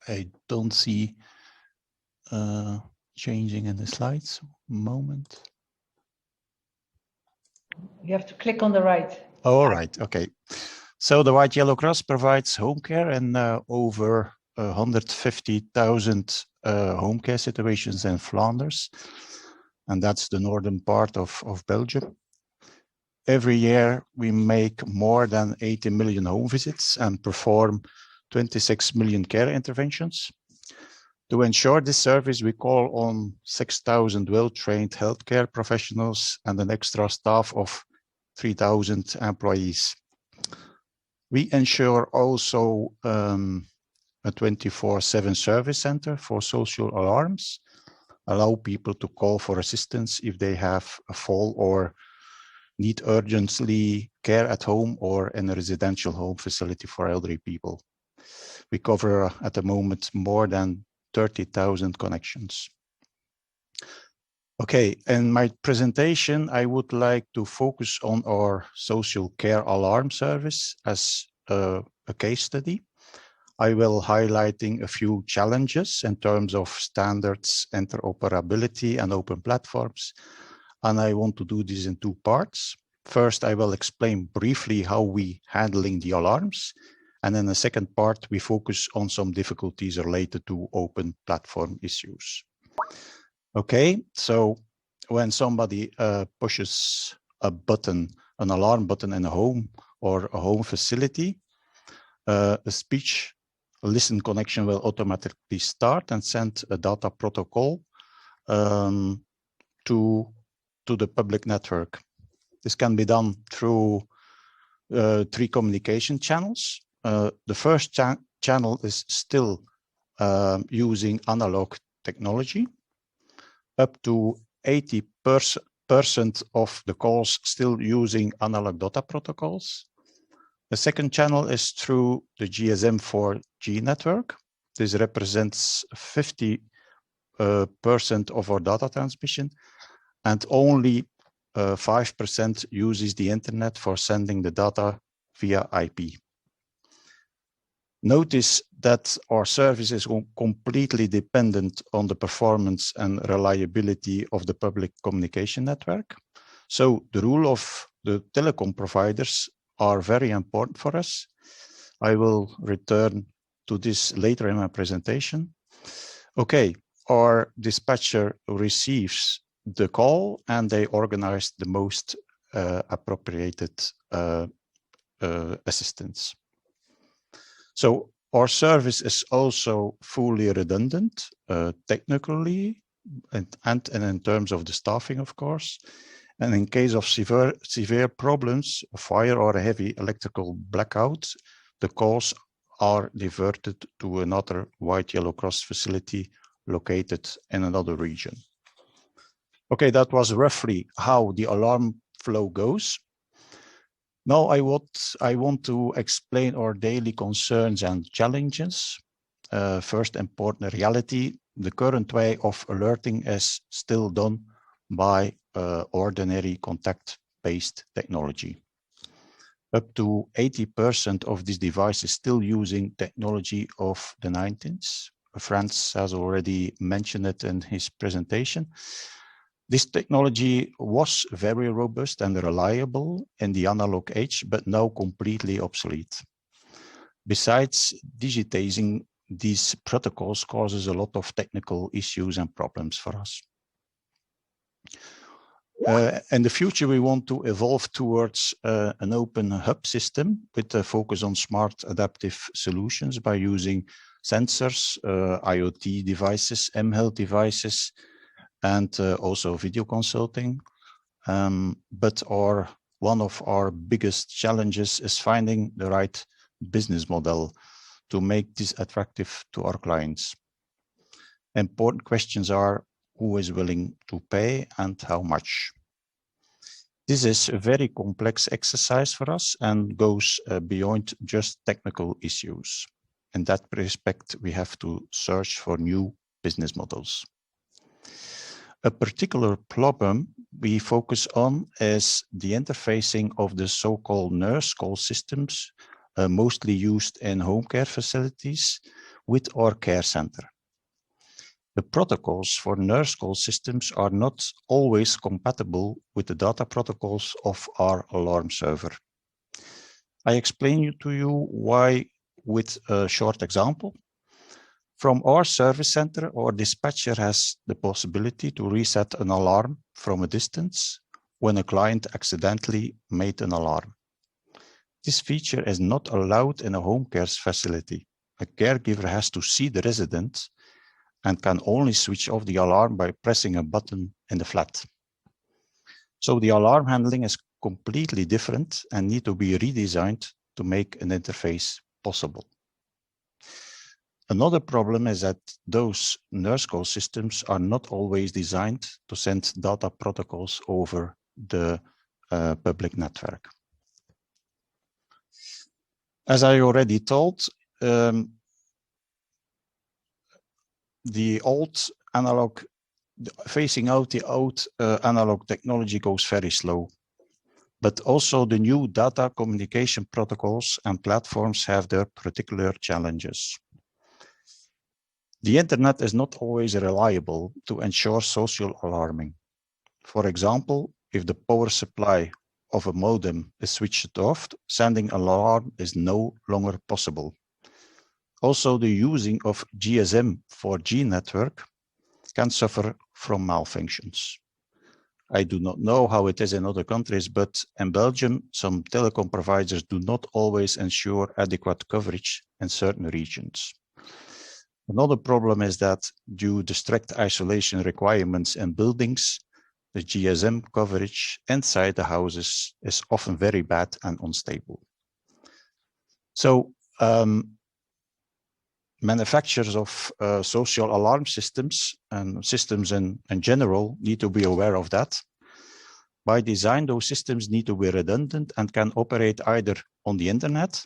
I don't see changing in the slides. Moment. You have to click on the right. All right, okay. So the White Yellow Cross provides home care in over 150,000 home care situations in Flanders. And that's the northern part of Belgium. Every year, we make more than 80 million home visits and perform 26 million care interventions. To ensure this service, we call on 6,000 well-trained healthcare professionals and an extra staff of 3,000 employees. We ensure also a 24/7 service center for social alarms, allow people to call for assistance if they have a fall or need urgently care at home or in a residential home facility for elderly people. We cover at the moment more than 30,000 connections. Okay, in my presentation, I would like to focus on our social care alarm service as a case study. I will highlighting a few challenges in terms of standards, interoperability, and open platforms. And I want to do this in two parts. First, I will explain briefly how we handling the alarms. And in the second part, we focus on some difficulties related to open platform issues. Okay, so when somebody pushes a button, an alarm button in a home or a home facility, a speech listen connection will automatically start and send a data protocol to the public network. This can be done through 3 communication channels. The first channel is still using analog technology. Up to 80% of the calls still using analog data protocols. The second channel is through the GSM 4G network. This represents 50% of our data transmission, and only 5% uses the internet for sending the data via IP. Notice that our service is completely dependent on the performance and reliability of the public communication network. So the role of the telecom providers are very important for us. I will return to this later in my presentation. Okay, our dispatcher receives the call and they organize the most appropriated assistance. So our service is also fully redundant technically and in terms of the staffing, of course. And in case of severe problems, a fire or a heavy electrical blackout, the calls are diverted to another White Yellow Cross facility located in another region. Okay, that was roughly how the alarm flow goes. Now I want to explain our daily concerns and challenges. First important reality, the current way of alerting is still done by ordinary contact-based technology. Up to 80% of these devices still using technology of the 19th. Frans has already mentioned it in his presentation. This technology was very robust and reliable in the analog age, but now completely obsolete. Besides, digitizing these protocols causes a lot of technical issues and problems for us. In the future, we want to evolve towards an open hub system with a focus on smart adaptive solutions by using sensors, IoT devices, mHealth devices, and also video consulting. But one of our biggest challenges is finding the right business model to make this attractive to our clients. Important questions are, who is willing to pay and how much? This is a very complex exercise for us and goes beyond just technical issues. In that respect, we have to search for new business models. A particular problem we focus on is the interfacing of the so-called nurse call systems, mostly used in home care facilities, with our care center. The protocols for nurse call systems are not always compatible with the data protocols of our alarm server. I explain to you why with a short example. From our service center, our dispatcher has the possibility to reset an alarm from a distance when a client accidentally made an alarm. This feature is not allowed in a home care facility. A caregiver has to see the resident and can only switch off the alarm by pressing a button in the flat. So the alarm handling is completely different and need to be redesigned to make an interface possible. Another problem is that those nurse call systems are not always designed to send data protocols over the public network. As I already told, the old analog, phasing out the old analog technology goes very slow. But also the new data communication protocols and platforms have their particular challenges. The internet is not always reliable to ensure social alarming. For example, if the power supply of a modem is switched off, sending an alarm is no longer possible. Also, the using of GSM 4G network can suffer from malfunctions. I do not know how it is in other countries, but in Belgium, some telecom providers do not always ensure adequate coverage in certain regions. Another problem is that due to strict isolation requirements in buildings, the GSM coverage inside the houses is often very bad and unstable. So manufacturers of social alarm systems and systems in general need to be aware of that. By design, those systems need to be redundant and can operate either on the internet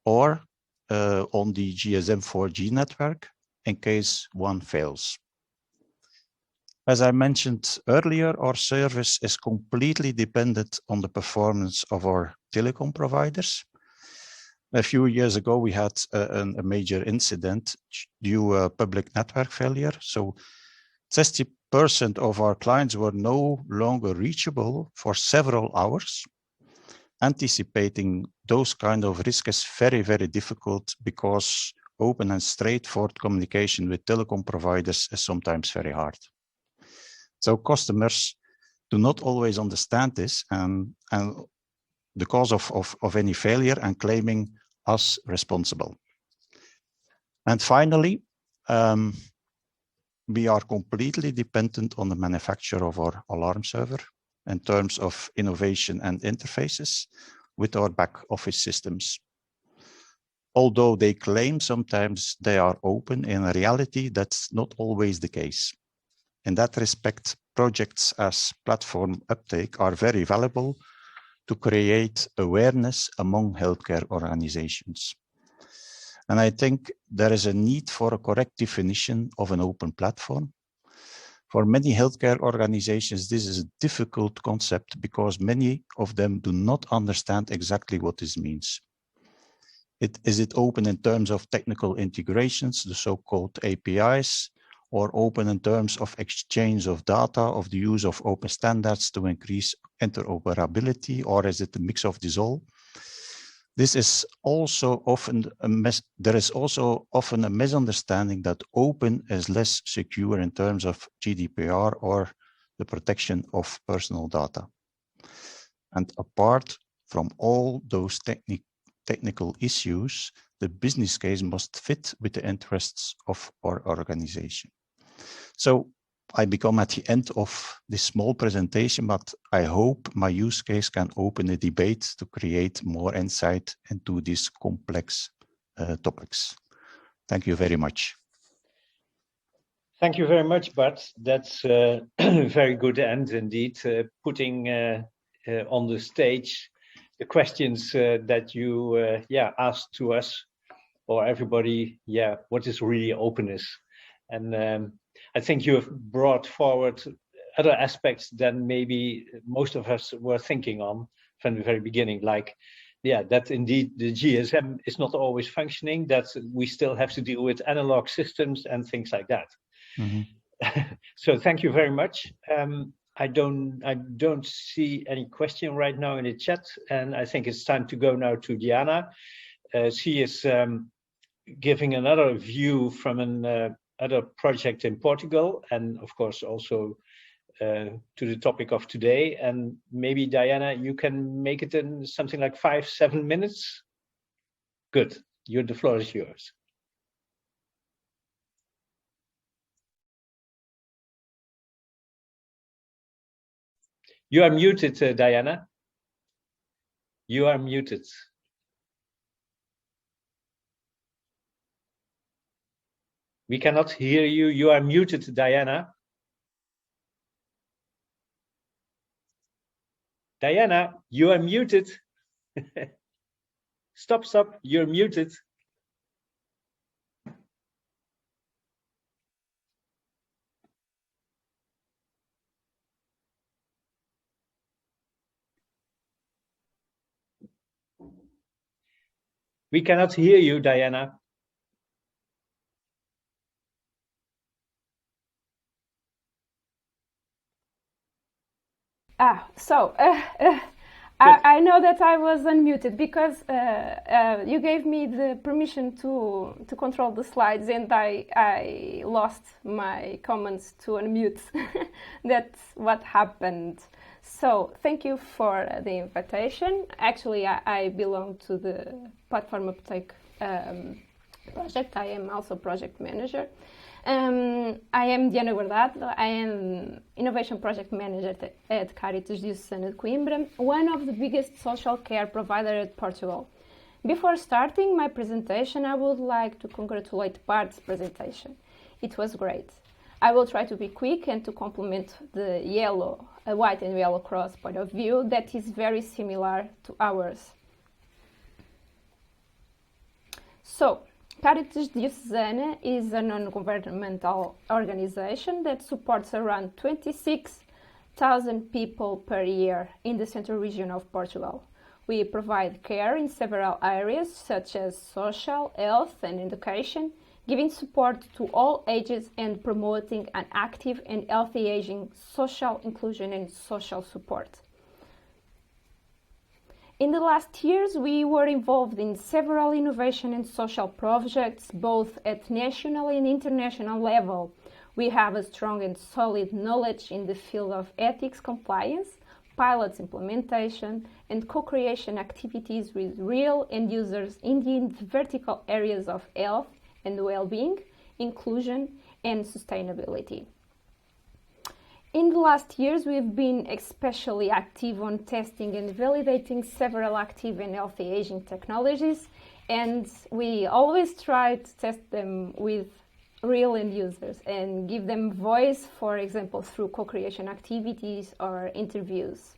or on the GSM 4G network in case one fails. As I mentioned earlier, our service is completely dependent on the performance of our telecom providers. A few years ago, we had a major incident due to public network failure. So 60% of our clients were no longer reachable for several hours. Anticipating those kind of risks is very, very difficult because open and straightforward communication with telecom providers is sometimes very hard. So customers do not always understand this and the cause of any failure and claiming us responsible. And finally, we are completely dependent on the manufacturer of our alarm server in terms of innovation and interfaces with our back office systems. Although they claim sometimes they are open, in reality, that's not always the case. In that respect, projects as PlatformUptake are very valuable to create awareness among healthcare organizations. And I think there is a need for a correct definition of an open platform. For many healthcare organizations, this is a difficult concept because many of them do not understand exactly what this means. Is it open in terms of technical integrations, the so-called APIs, or open in terms of exchange of data, of the use of open standards to increase interoperability, or is it a mix of this all? This is also often there is also often a misunderstanding that open is less secure in terms of GDPR or the protection of personal data. And apart from all those technical issues, the business case must fit with the interests of our organization. So I become at the end of this small presentation, but I hope my use case can open a debate to create more insight into these complex topics. Thank you very much. Thank you very much, Bart. That's a very good end indeed, putting on the stage the questions that you asked to us, or everybody, what is really openness? And I think you have brought forward other aspects than maybe most of us were thinking on from the very beginning, like, that indeed the GSM is not always functioning, that we still have to deal with analog systems and things like that. Mm-hmm. So thank you very much. I don't see any question right now in the chat, and I think it's time to go now to Diana. She is giving another view from an other project in Portugal, and of course also to the topic of today. And maybe Diana, you can make it in something like 5-7 minutes. Good. The floor is yours. You are muted, Diana. You are muted. We cannot hear you. You are muted, Diana. Diana, you are muted. Stop, you're muted. We cannot hear you, Diana. I know that I was unmuted because you gave me the permission to control the slides, and I lost my comments to unmute. That's what happened. So thank you for the invitation. Actually, I belong to the Platform Uptake project. I am also project manager. I am Diana Guardado. I am Innovation Project Manager at Caritas Diocesana de Coimbra, one of the biggest social care providers at Portugal. Before starting my presentation, I would like to congratulate Bart's presentation. It was great. I will try to be quick and to complement the white and yellow cross point of view that is very similar to ours. So, Caritas Diocesana is a non-governmental organization that supports around 26,000 people per year in the central region of Portugal. We provide care in several areas such as social, health and education, giving support to all ages and promoting an active and healthy aging, social inclusion and social support. In the last years, we were involved in several innovation and social projects, both at national and international level. We have a strong and solid knowledge in the field of ethics compliance, pilots implementation, and co-creation activities with real end users in the vertical areas of health and well-being, inclusion, and sustainability. In the last years, we've been especially active on testing and validating several active and healthy aging technologies, and we always try to test them with real end users and give them voice, for example, through co-creation activities or interviews.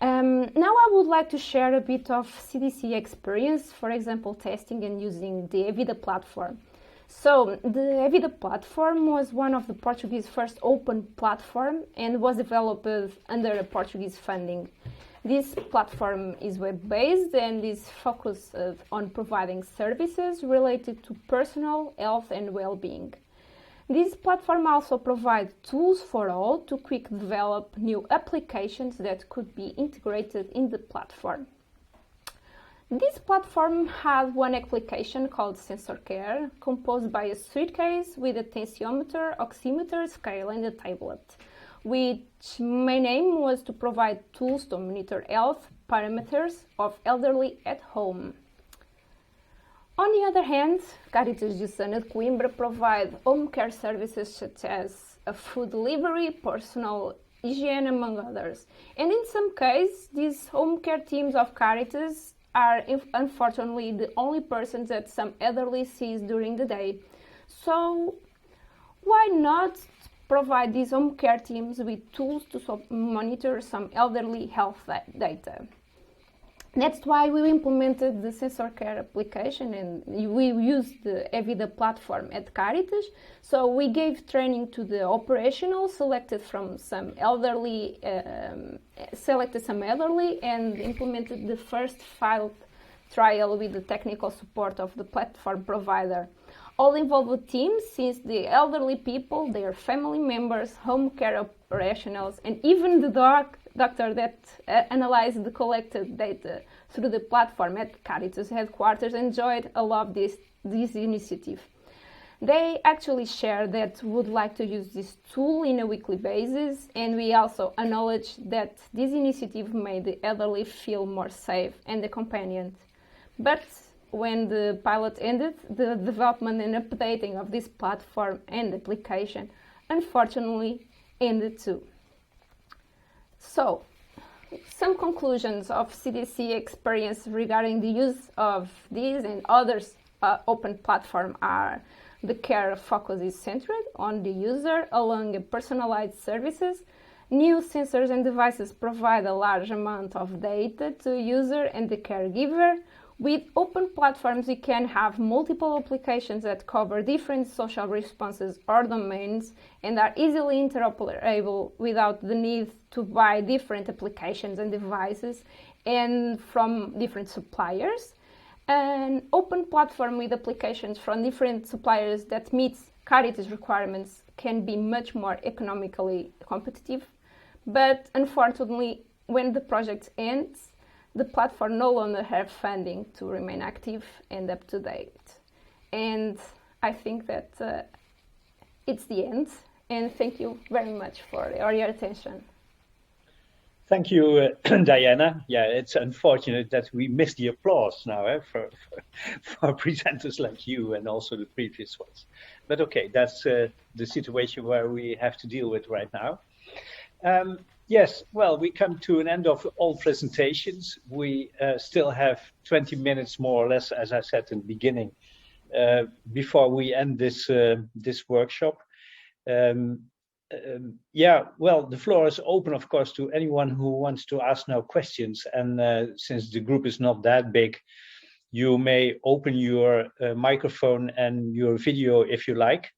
Now I would like to share a bit of CDC experience, for example, testing and using the Evida platform. So the Evida platform was one of the Portuguese first open platform and was developed under a Portuguese funding. This platform is web-based and is focused on providing services related to personal health and well-being. This platform also provides tools for all to quickly develop new applications that could be integrated in the platform. This platform has one application called Sensor Care, composed by a suitcase with a tensiometer, oximeter, scale, and a tablet, which main aim was to provide tools to monitor health parameters of elderly at home. On the other hand, Caritas Diocesana de Coimbra provide home care services such as food delivery, personal hygiene, among others. And in some cases, these home care teams of Caritas are unfortunately the only persons that some elderly sees during the day. So why not provide these home care teams with tools to monitor some elderly health data? That's why we implemented the Sensor Care application, and we used the Evida platform at Caritas. So we gave training to the operational, selected some elderly, and implemented the first pilot trial with the technical support of the platform provider. All involved teams, since the elderly people, their family members, home care operationals, and even the doctor that analyzed the collected data through the platform at Caritas headquarters, enjoyed a lot of this initiative. They actually shared that would like to use this tool in a weekly basis, and we also acknowledge that this initiative made the elderly feel more safe and accompanied. But when the pilot ended, the development and updating of this platform and application unfortunately ended too. So, some conclusions of CDC experience regarding the use of these and others open platform are: the care focus is centered on the user along personalized services. New sensors and devices provide a large amount of data to the user and the caregiver. With open platforms, you can have multiple applications that cover different social responses or domains and are easily interoperable without the need to buy different applications and devices and from different suppliers. An open platform with applications from different suppliers that meets Caritas requirements can be much more economically competitive. But unfortunately, when the project ends, the platform no longer has funding to remain active and up to date. And I think that it's the end. And thank you very much for your attention. Thank you, Diana. Yeah, it's unfortunate that we missed the applause now for presenters like you and also the previous ones. But okay, that's the situation where we have to deal with right now. Yes, well, we come to an end of all presentations. We still have 20 minutes more or less, as I said in the beginning, before we end this workshop. Yeah, well, the floor is open, of course, to anyone who wants to ask now questions. And since the group is not that big, you may open your microphone and your video if you like,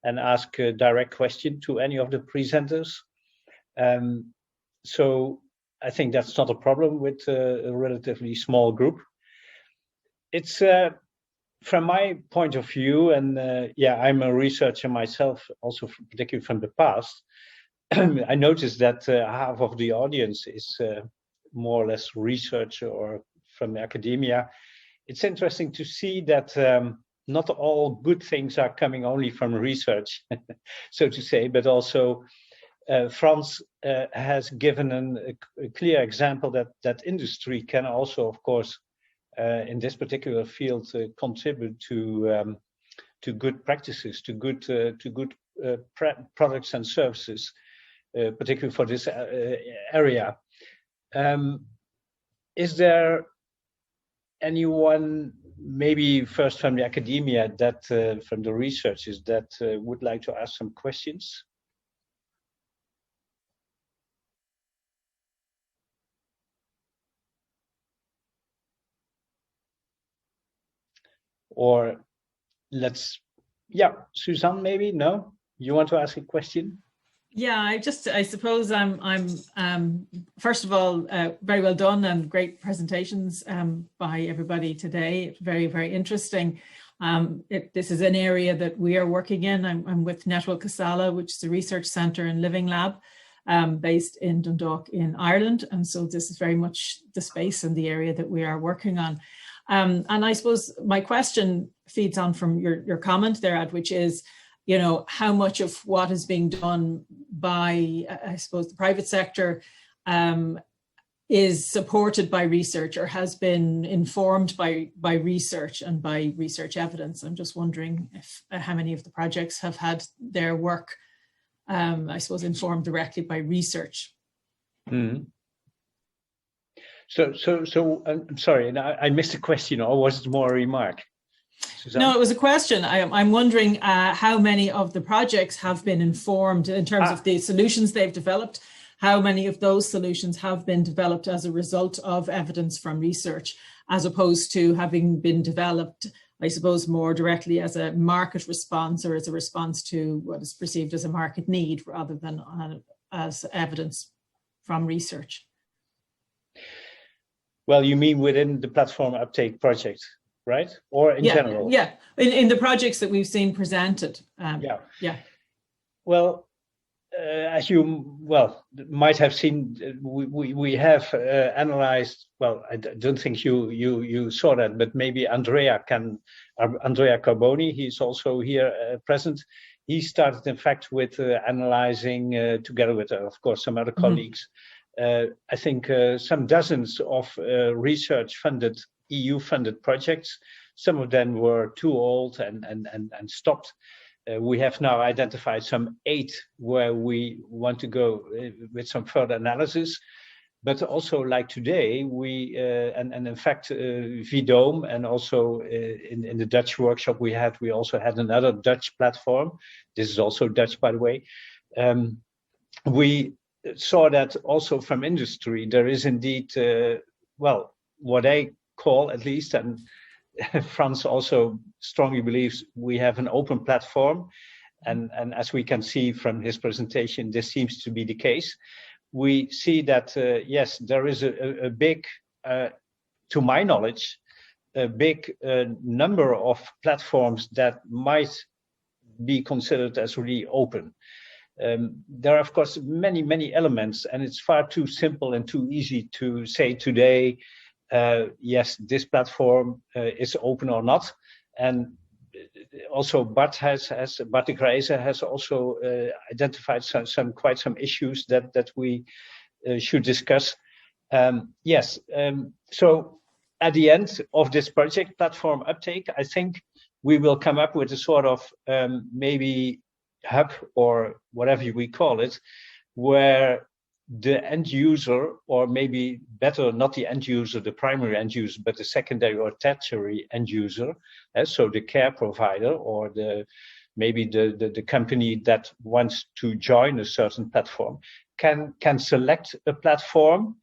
and ask a direct question to any of the presenters. So I think that's not a problem with a relatively small group. It's from my point of view, and yeah, I'm a researcher myself, also particularly from the past. I noticed that half of the audience is more or less research or from academia. It's interesting to see that not all good things are coming only from research, so to say, but also France has given a clear example that industry can also, of course, in this particular field, contribute to good practices, to good products and services, particularly for this area. Is there anyone, maybe first from the academia, that from the researchers, that would like to ask some questions? Or let's, yeah, Suzanne, maybe? No? You want to ask a question? Yeah, I suppose I'm first of all, very well done and great presentations by everybody today. Very, very interesting. This is an area that we are working in. I'm with Network Casala, which is a research centre and living lab based in Dundalk in Ireland. And so this is very much the space and the area that we are working on. And I suppose my question feeds on from your comment there, Ad, which is, you know, how much of what is being done by, I suppose, the private sector is supported by research or has been informed by research and by research evidence. I'm just wondering if how many of the projects have had their work, I suppose, informed directly by research. Mm. So I'm sorry, and I missed the question, or was it more a remark? Suzanne? No, it was a question. I'm wondering how many of the projects have been informed in terms of the solutions they've developed. How many of those solutions have been developed as a result of evidence from research, as opposed to having been developed, I suppose, more directly as a market response or as a response to what is perceived as a market need rather than as evidence from research? Well, you mean within the platform uptake project, right? Or in general? Yeah, in the projects that we've seen presented. Yeah. Well, as you might have seen, we have analyzed. Well, I don't think you saw that, but maybe Andrea Carboni. He's also here present. He started, in fact, with analyzing together with, of course, some other colleagues. I think some dozens of research-funded, EU-funded projects. Some of them were too old and stopped. We have now identified some 8 where we want to go with some further analysis. But also, like today, we and in fact, VDOME, and also in the Dutch workshop we also had another Dutch platform. This is also Dutch, by the way. We saw that also from industry, there is indeed, what I call, at least, and Frans also strongly believes, we have an open platform. And as we can see from his presentation, this seems to be the case. We see that, yes, there is a big, to my knowledge, a big number of platforms that might be considered as really open. There are, of course, many elements, and it's far too simple and too easy to say today, yes, this platform is open or not. And also Bart de Greyse has also identified quite some issues that we should discuss. Yes, so at the end of this project, Platform Uptake, I think we will come up with a sort of maybe hub or whatever we call it, where the end user, or maybe better, not the end user, the primary end user, but the secondary or tertiary end user, so the care provider or maybe the company that wants to join a certain platform can select a platform,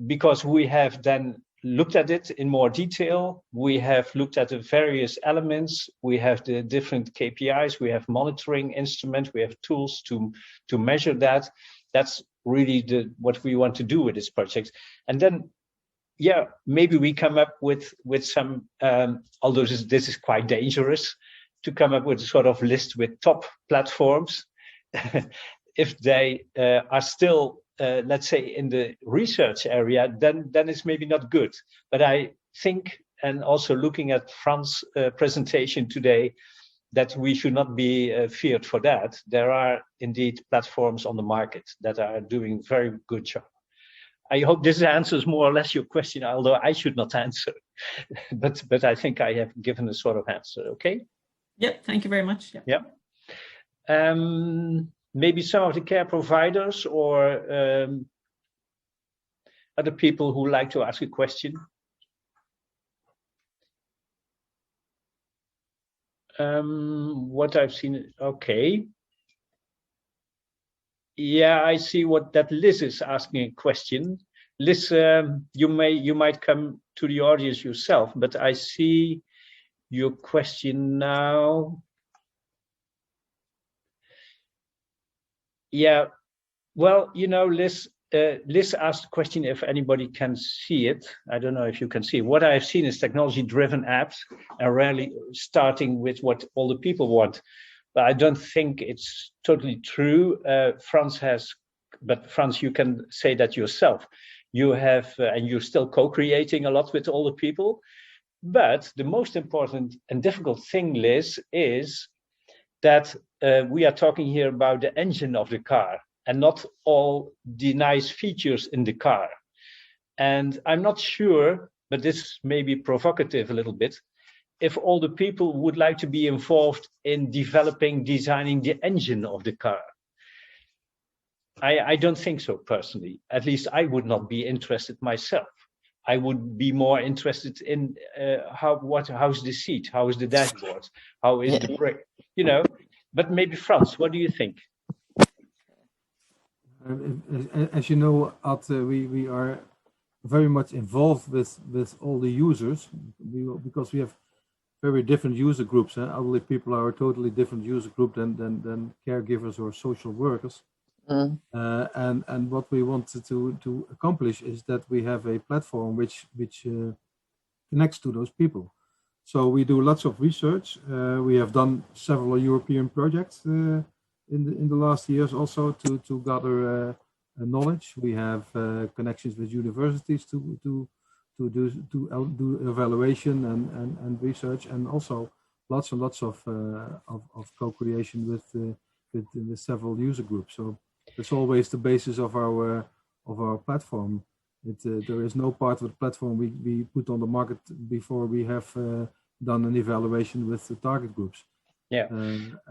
because we have then looked at it in more detail. We have looked at the various elements. We have the different KPIs. We have monitoring instruments. We have tools to measure that. That's really what we want to do with this project. And then, yeah, maybe we come up with some, although this is quite dangerous, to come up with a sort of list with top platforms. If they are still, let's say, in the research area, then it's maybe not good. But I think, and also looking at Frans' presentation today, that we should not be feared for that. There are indeed platforms on the market that are doing very good job. I hope this answers more or less your question, although I should not answer. but I think I have given a sort of answer, okay? Yep, thank you very much. Yeah. Maybe some of the care providers or other people who like to ask a question. What I've seen, okay. Yeah, I see that Liz is asking a question. Liz, you might come to the audience yourself, but I see your question now. Yeah, well, Liz, Liz asked a question if anybody can see it. I don't know if you can see it. What I have seen is technology-driven apps and rarely starting with what all the people want. But I don't think it's totally true. France has, but France, you can say that yourself. You have, and you're still co-creating a lot with all the people. But the most important and difficult thing, Liz, is that we are talking here about the engine of the car and not all the nice features in the car. And I'm not sure, but this may be provocative a little bit, if all the people would like to be involved in developing, designing the engine of the car. I don't think so personally. At least I would not be interested myself. I would be more interested in how's the seat, how is the dashboard, how is the brake, you know. But maybe Frans, what do you think? As you know, we are very much involved with all the users because we have very different user groups. Elderly people are a totally different user group than caregivers or social workers. And what we wanted to accomplish is that we have a platform which connects to those people. So we do lots of research. We have done several European projects in the last years also to gather knowledge. We have connections with universities to do evaluation and research, and also lots and lots of co-creation with several user groups. So that's always the basis of our platform. There is no part of the platform we put on the market before we have done an evaluation with the target groups. Yeah.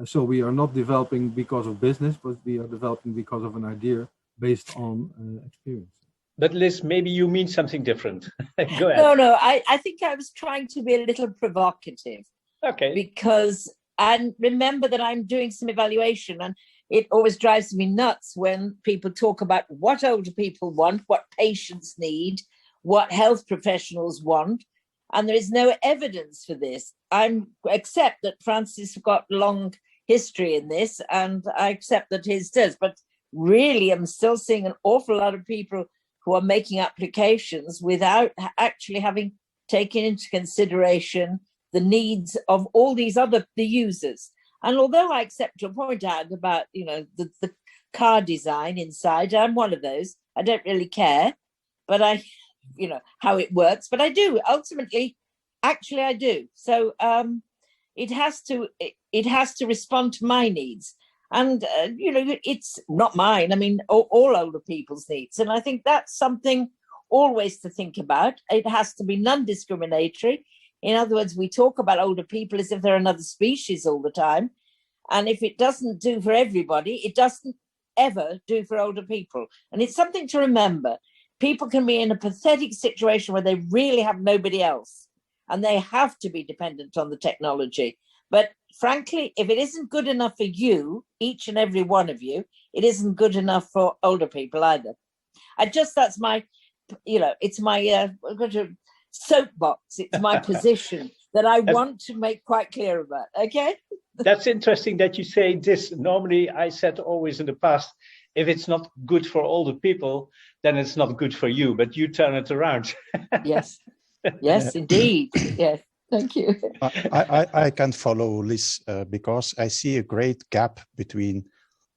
So we are not developing because of business, but we are developing because of an idea based on experience. But Liz, maybe you mean something different. Go ahead. No, I think I was trying to be a little provocative. Okay. Because I remember that I'm doing some evaluation, and it always drives me nuts when people talk about what older people want, what patients need, what health professionals want, and there is no evidence for this. I accept that Francis got long history in this, and I accept that his does, but really I'm still seeing an awful lot of people who are making applications without actually having taken into consideration the needs of all these the users. And although I accept your point out about, the car design inside, I'm one of those. I don't really care, but how it works, but I do ultimately, actually I do. So it has to respond to my needs. And, it's not mine. I mean, all older people's needs. And I think that's something always to think about. It has to be non-discriminatory. In other words, we talk about older people as if they're another species all the time. And if it doesn't do for everybody, it doesn't ever do for older people. And it's something to remember. People can be in a pathetic situation where they really have nobody else, and they have to be dependent on the technology. But frankly, if it isn't good enough for you, each and every one of you, it isn't good enough for older people either. That's my, it's my soapbox. It's my position that I want to make quite clear about. Okay. That's interesting that you say this. Normally, I said always in the past, if it's not good for older people, then it's not good for you. But you turn it around. Yes. Yes, indeed. Yes. Thank you. I can follow Liz because I see a great gap between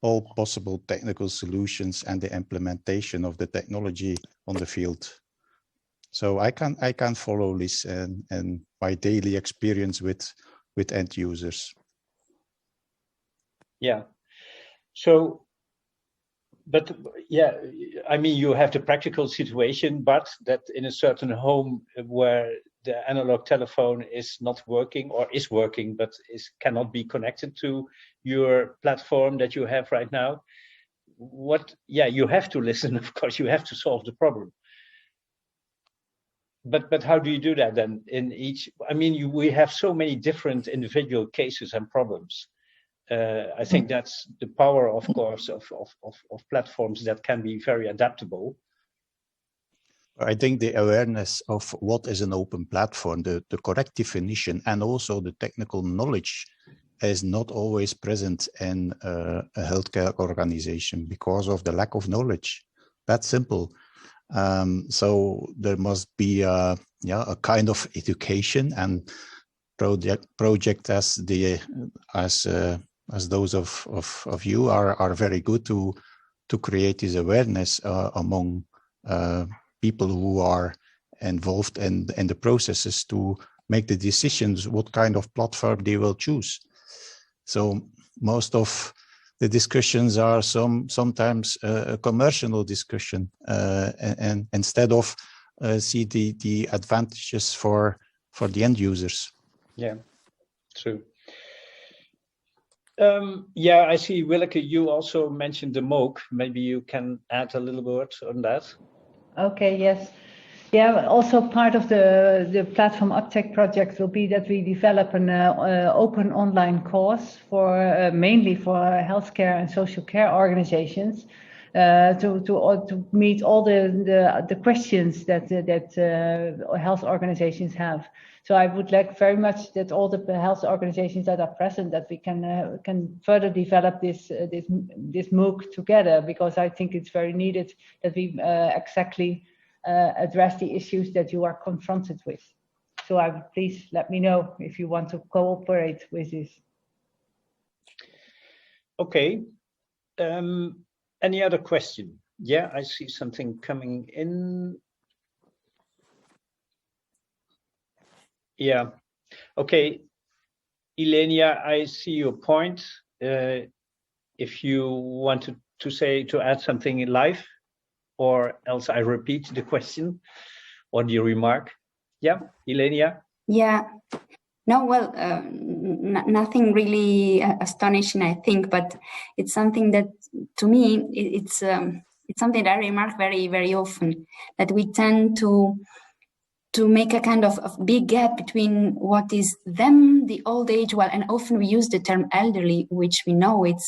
all possible technical solutions and the implementation of the technology on the field. So I can follow Liz and my daily experience with end users. Yeah. So, but yeah, I mean, you have the practical situation, but that in a certain home where the analog telephone is not working or is working, but cannot be connected to your platform that you have right now. You have to listen, of course, you have to solve the problem. But how do you do that then in each? I mean, we have so many different individual cases and problems. I think that's the power, of course, of platforms that can be very adaptable. I think the awareness of what is an open platform, the correct definition, and also the technical knowledge is not always present in a healthcare organization because of the lack of knowledge. that simple. So there must be a kind of education and project as those of you are very good to create this awareness among people who are involved in the processes to make the decisions what kind of platform they will choose. So most of the discussions are sometimes a commercial discussion, and instead of see the advantages for the end users. Yeah, true. Yeah, I see, Willeke, you also mentioned the MOOC. Maybe you can add a little word on that. Okay, yes. Yeah, also part of the Platform Uptake project will be that we develop an open online course for mainly for healthcare and social care organizations to meet all the questions that health organizations have. So I would like very much that all the health organizations that are present, that we can further develop this MOOC together, because I think it's very needed that we exactly address the issues that you are confronted with. So please let me know if you want to cooperate with this. Okay. Any other question? Yeah, I see something coming in. Yeah. Okay. Ilenia, I see your point. If you want to add something in live, or else I repeat the question or the remark. Yeah, Ilenia? Yeah. No, well, nothing really astonishing, I think, but it's something that, to me, it's something that I remark very, very often, that we tend to make a kind of big gap between what is them, the old age, well, and often we use the term elderly, which we know it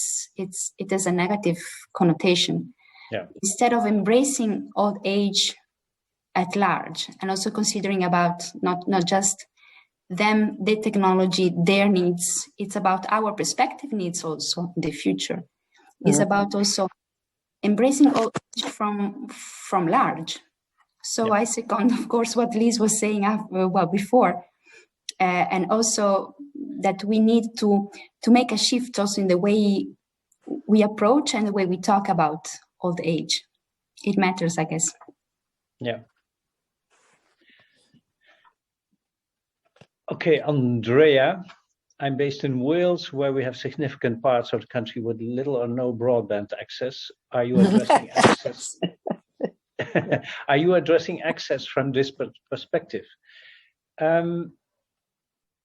has a negative connotation. Yeah. Instead of embracing old age at large, and also considering about not just them, the technology, their needs, it's about our perspective needs also in the future. It's about also embracing old age from large. So I second, of course, what Liz was saying before, and also that we need to make a shift also in the way we approach and the way we talk about old age. It matters, I guess. Yeah. Okay, Andrea, I'm based in Wales, where we have significant parts of the country with little or no broadband access. Are you addressing access? Are you addressing access from this perspective?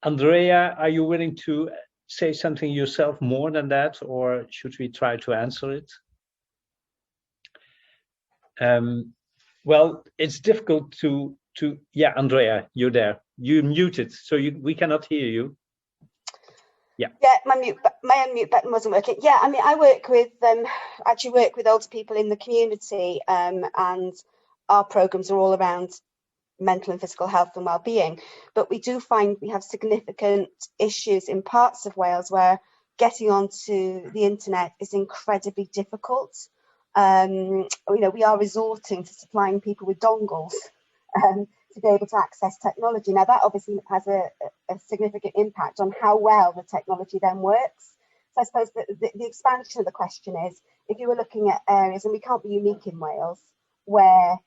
Andrea, are you willing to say something yourself more than that, or should we try to answer it? Well, it's difficult to yeah, Andrea, you're there. You're muted, so we cannot hear you. Yeah. Yeah, my unmute button wasn't working. Yeah, I mean, I work with older people in the community, and our programs are all around mental and physical health and well-being. But we do find we have significant issues in parts of Wales where getting onto the internet is incredibly difficult. You know, we are resorting to supplying people with dongles to be able to access technology. Now, that obviously has a significant impact on how well the technology then works. So I suppose the expansion of the question is, if you were looking at areas, and we can't be unique in Wales, where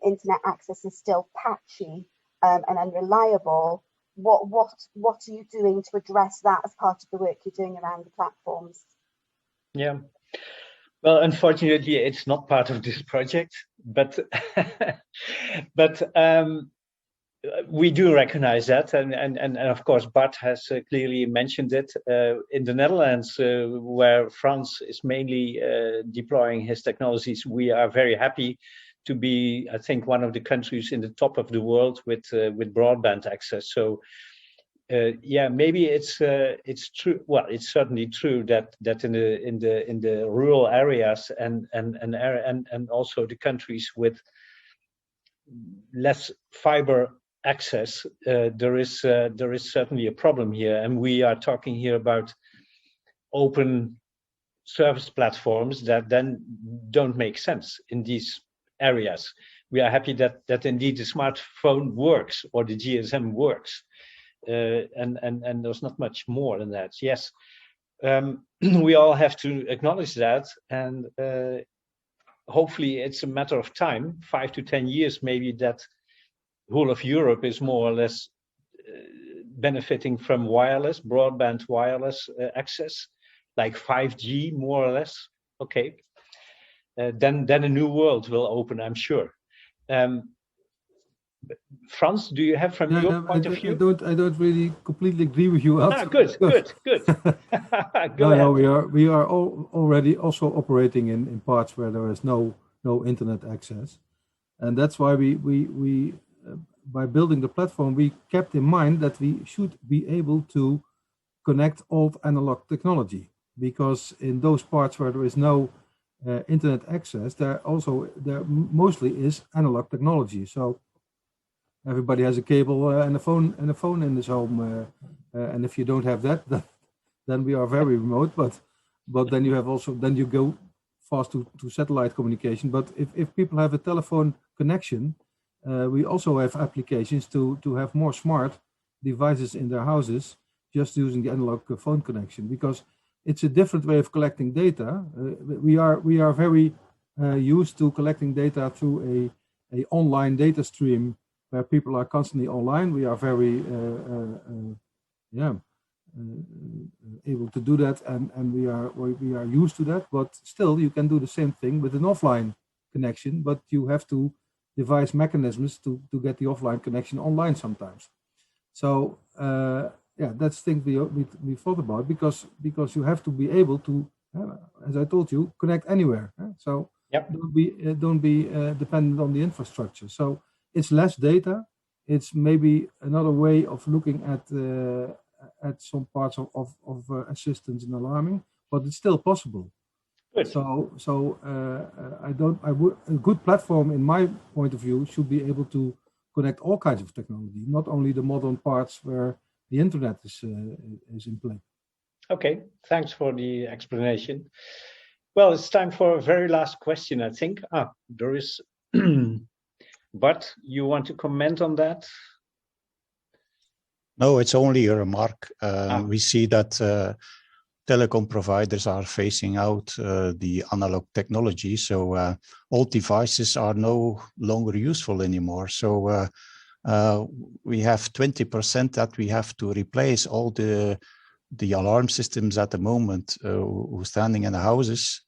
internet access is still patchy and unreliable, what are you doing to address that as part of the work you're doing around the platforms? Yeah. Well, unfortunately, it's not part of this project, but we do recognize that, and of course, Bart has clearly mentioned it. In the Netherlands, where France is mainly deploying his technologies, we are very happy to be, I think, one of the countries in the top of the world with broadband access. So. Yeah, maybe it's true. Well, it's certainly true that in the rural areas and also the countries with less fiber access, there is certainly a problem here, and we are talking here about open service platforms that then don't make sense in these areas. We are happy that indeed the smartphone works or the GSM works, and there's not much more than that. Yes, we all have to acknowledge that, and hopefully it's a matter of time, 5 to 10 years maybe, that whole of Europe is more or less benefiting from broadband wireless access, like 5G more or less. Okay, then a new world will open, I'm sure. Frans, do you have from your point of view? I don't really completely agree with you. Good. No, we are already also operating in parts where there is no internet access, and that's why we by building the platform, we kept in mind that we should be able to connect old analog technology, because in those parts where there is no internet access, there mostly is analog technology. So everybody has a cable and a phone in his home, and if you don't have that, then we are very remote. But then you go fast to satellite communication. But if people have a telephone connection, we also have applications to have more smart devices in their houses, just using the analog phone connection, because it's a different way of collecting data. We are very used to collecting data through a online data stream where people are constantly online. We are very able to do that, and we are used to that. But still, you can do the same thing with an offline connection, but you have to devise mechanisms to get the offline connection online sometimes. So that's things we thought about, because you have to be able to, as I told you, connect anywhere. So don't be dependent on the infrastructure. So it's less data. It's maybe another way of looking at some parts of assistance and alarming, but it's still possible. Good. So a good platform, in my point of view, should be able to connect all kinds of technology, not only the modern parts where the internet is in play. Okay, thanks for the explanation. Well, it's time for a very last question, I think. There is Bart, you want to comment on that? No, it's only a remark. We see that telecom providers are phasing out the analog technology, so old devices are no longer useful anymore. So we have 20% that we have to replace all the alarm systems at the moment who's standing in the houses.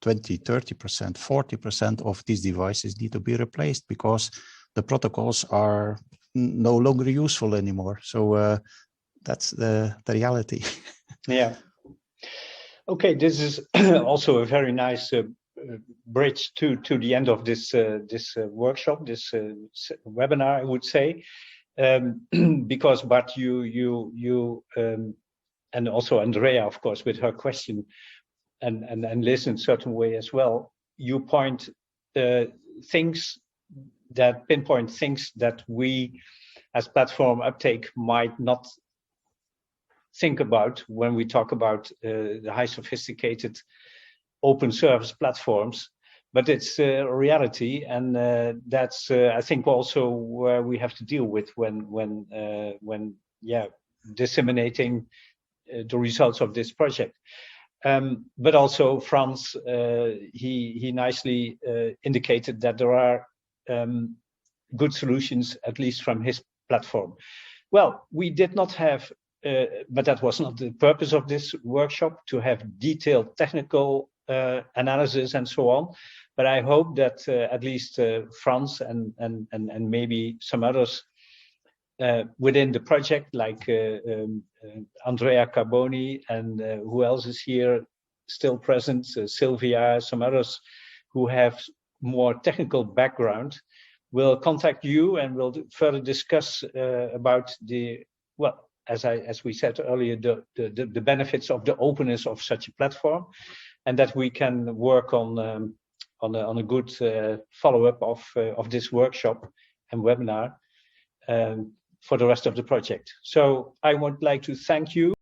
20, 30%, 40% of these devices need to be replaced because the protocols are no longer useful anymore. So that's the reality. Yeah. Okay, this is also a very nice bridge to the end of this workshop, this webinar, I would say, because Bart, you and also Andrea, of course, with her question, and Liz in a certain way as well, you pinpoint things that we as Platform Uptake might not think about when we talk about the high sophisticated open service platforms, but it's a reality, and that's I think also where we have to deal with when disseminating the results of this project. But also Frans, he nicely indicated that there are good solutions, at least from his platform. Well, we did not have, but that was not the purpose of this workshop, to have detailed technical analysis and so on. But I hope that at least Frans and maybe some others within the project, like Andrea Carboni and who else is here still present, Sylvia, some others who have more technical background, will contact you and will further discuss about as we said earlier, the benefits of the openness of such a platform, and that we can work on a good follow-up of this workshop and webinar for the rest of the project. So I would like to thank you.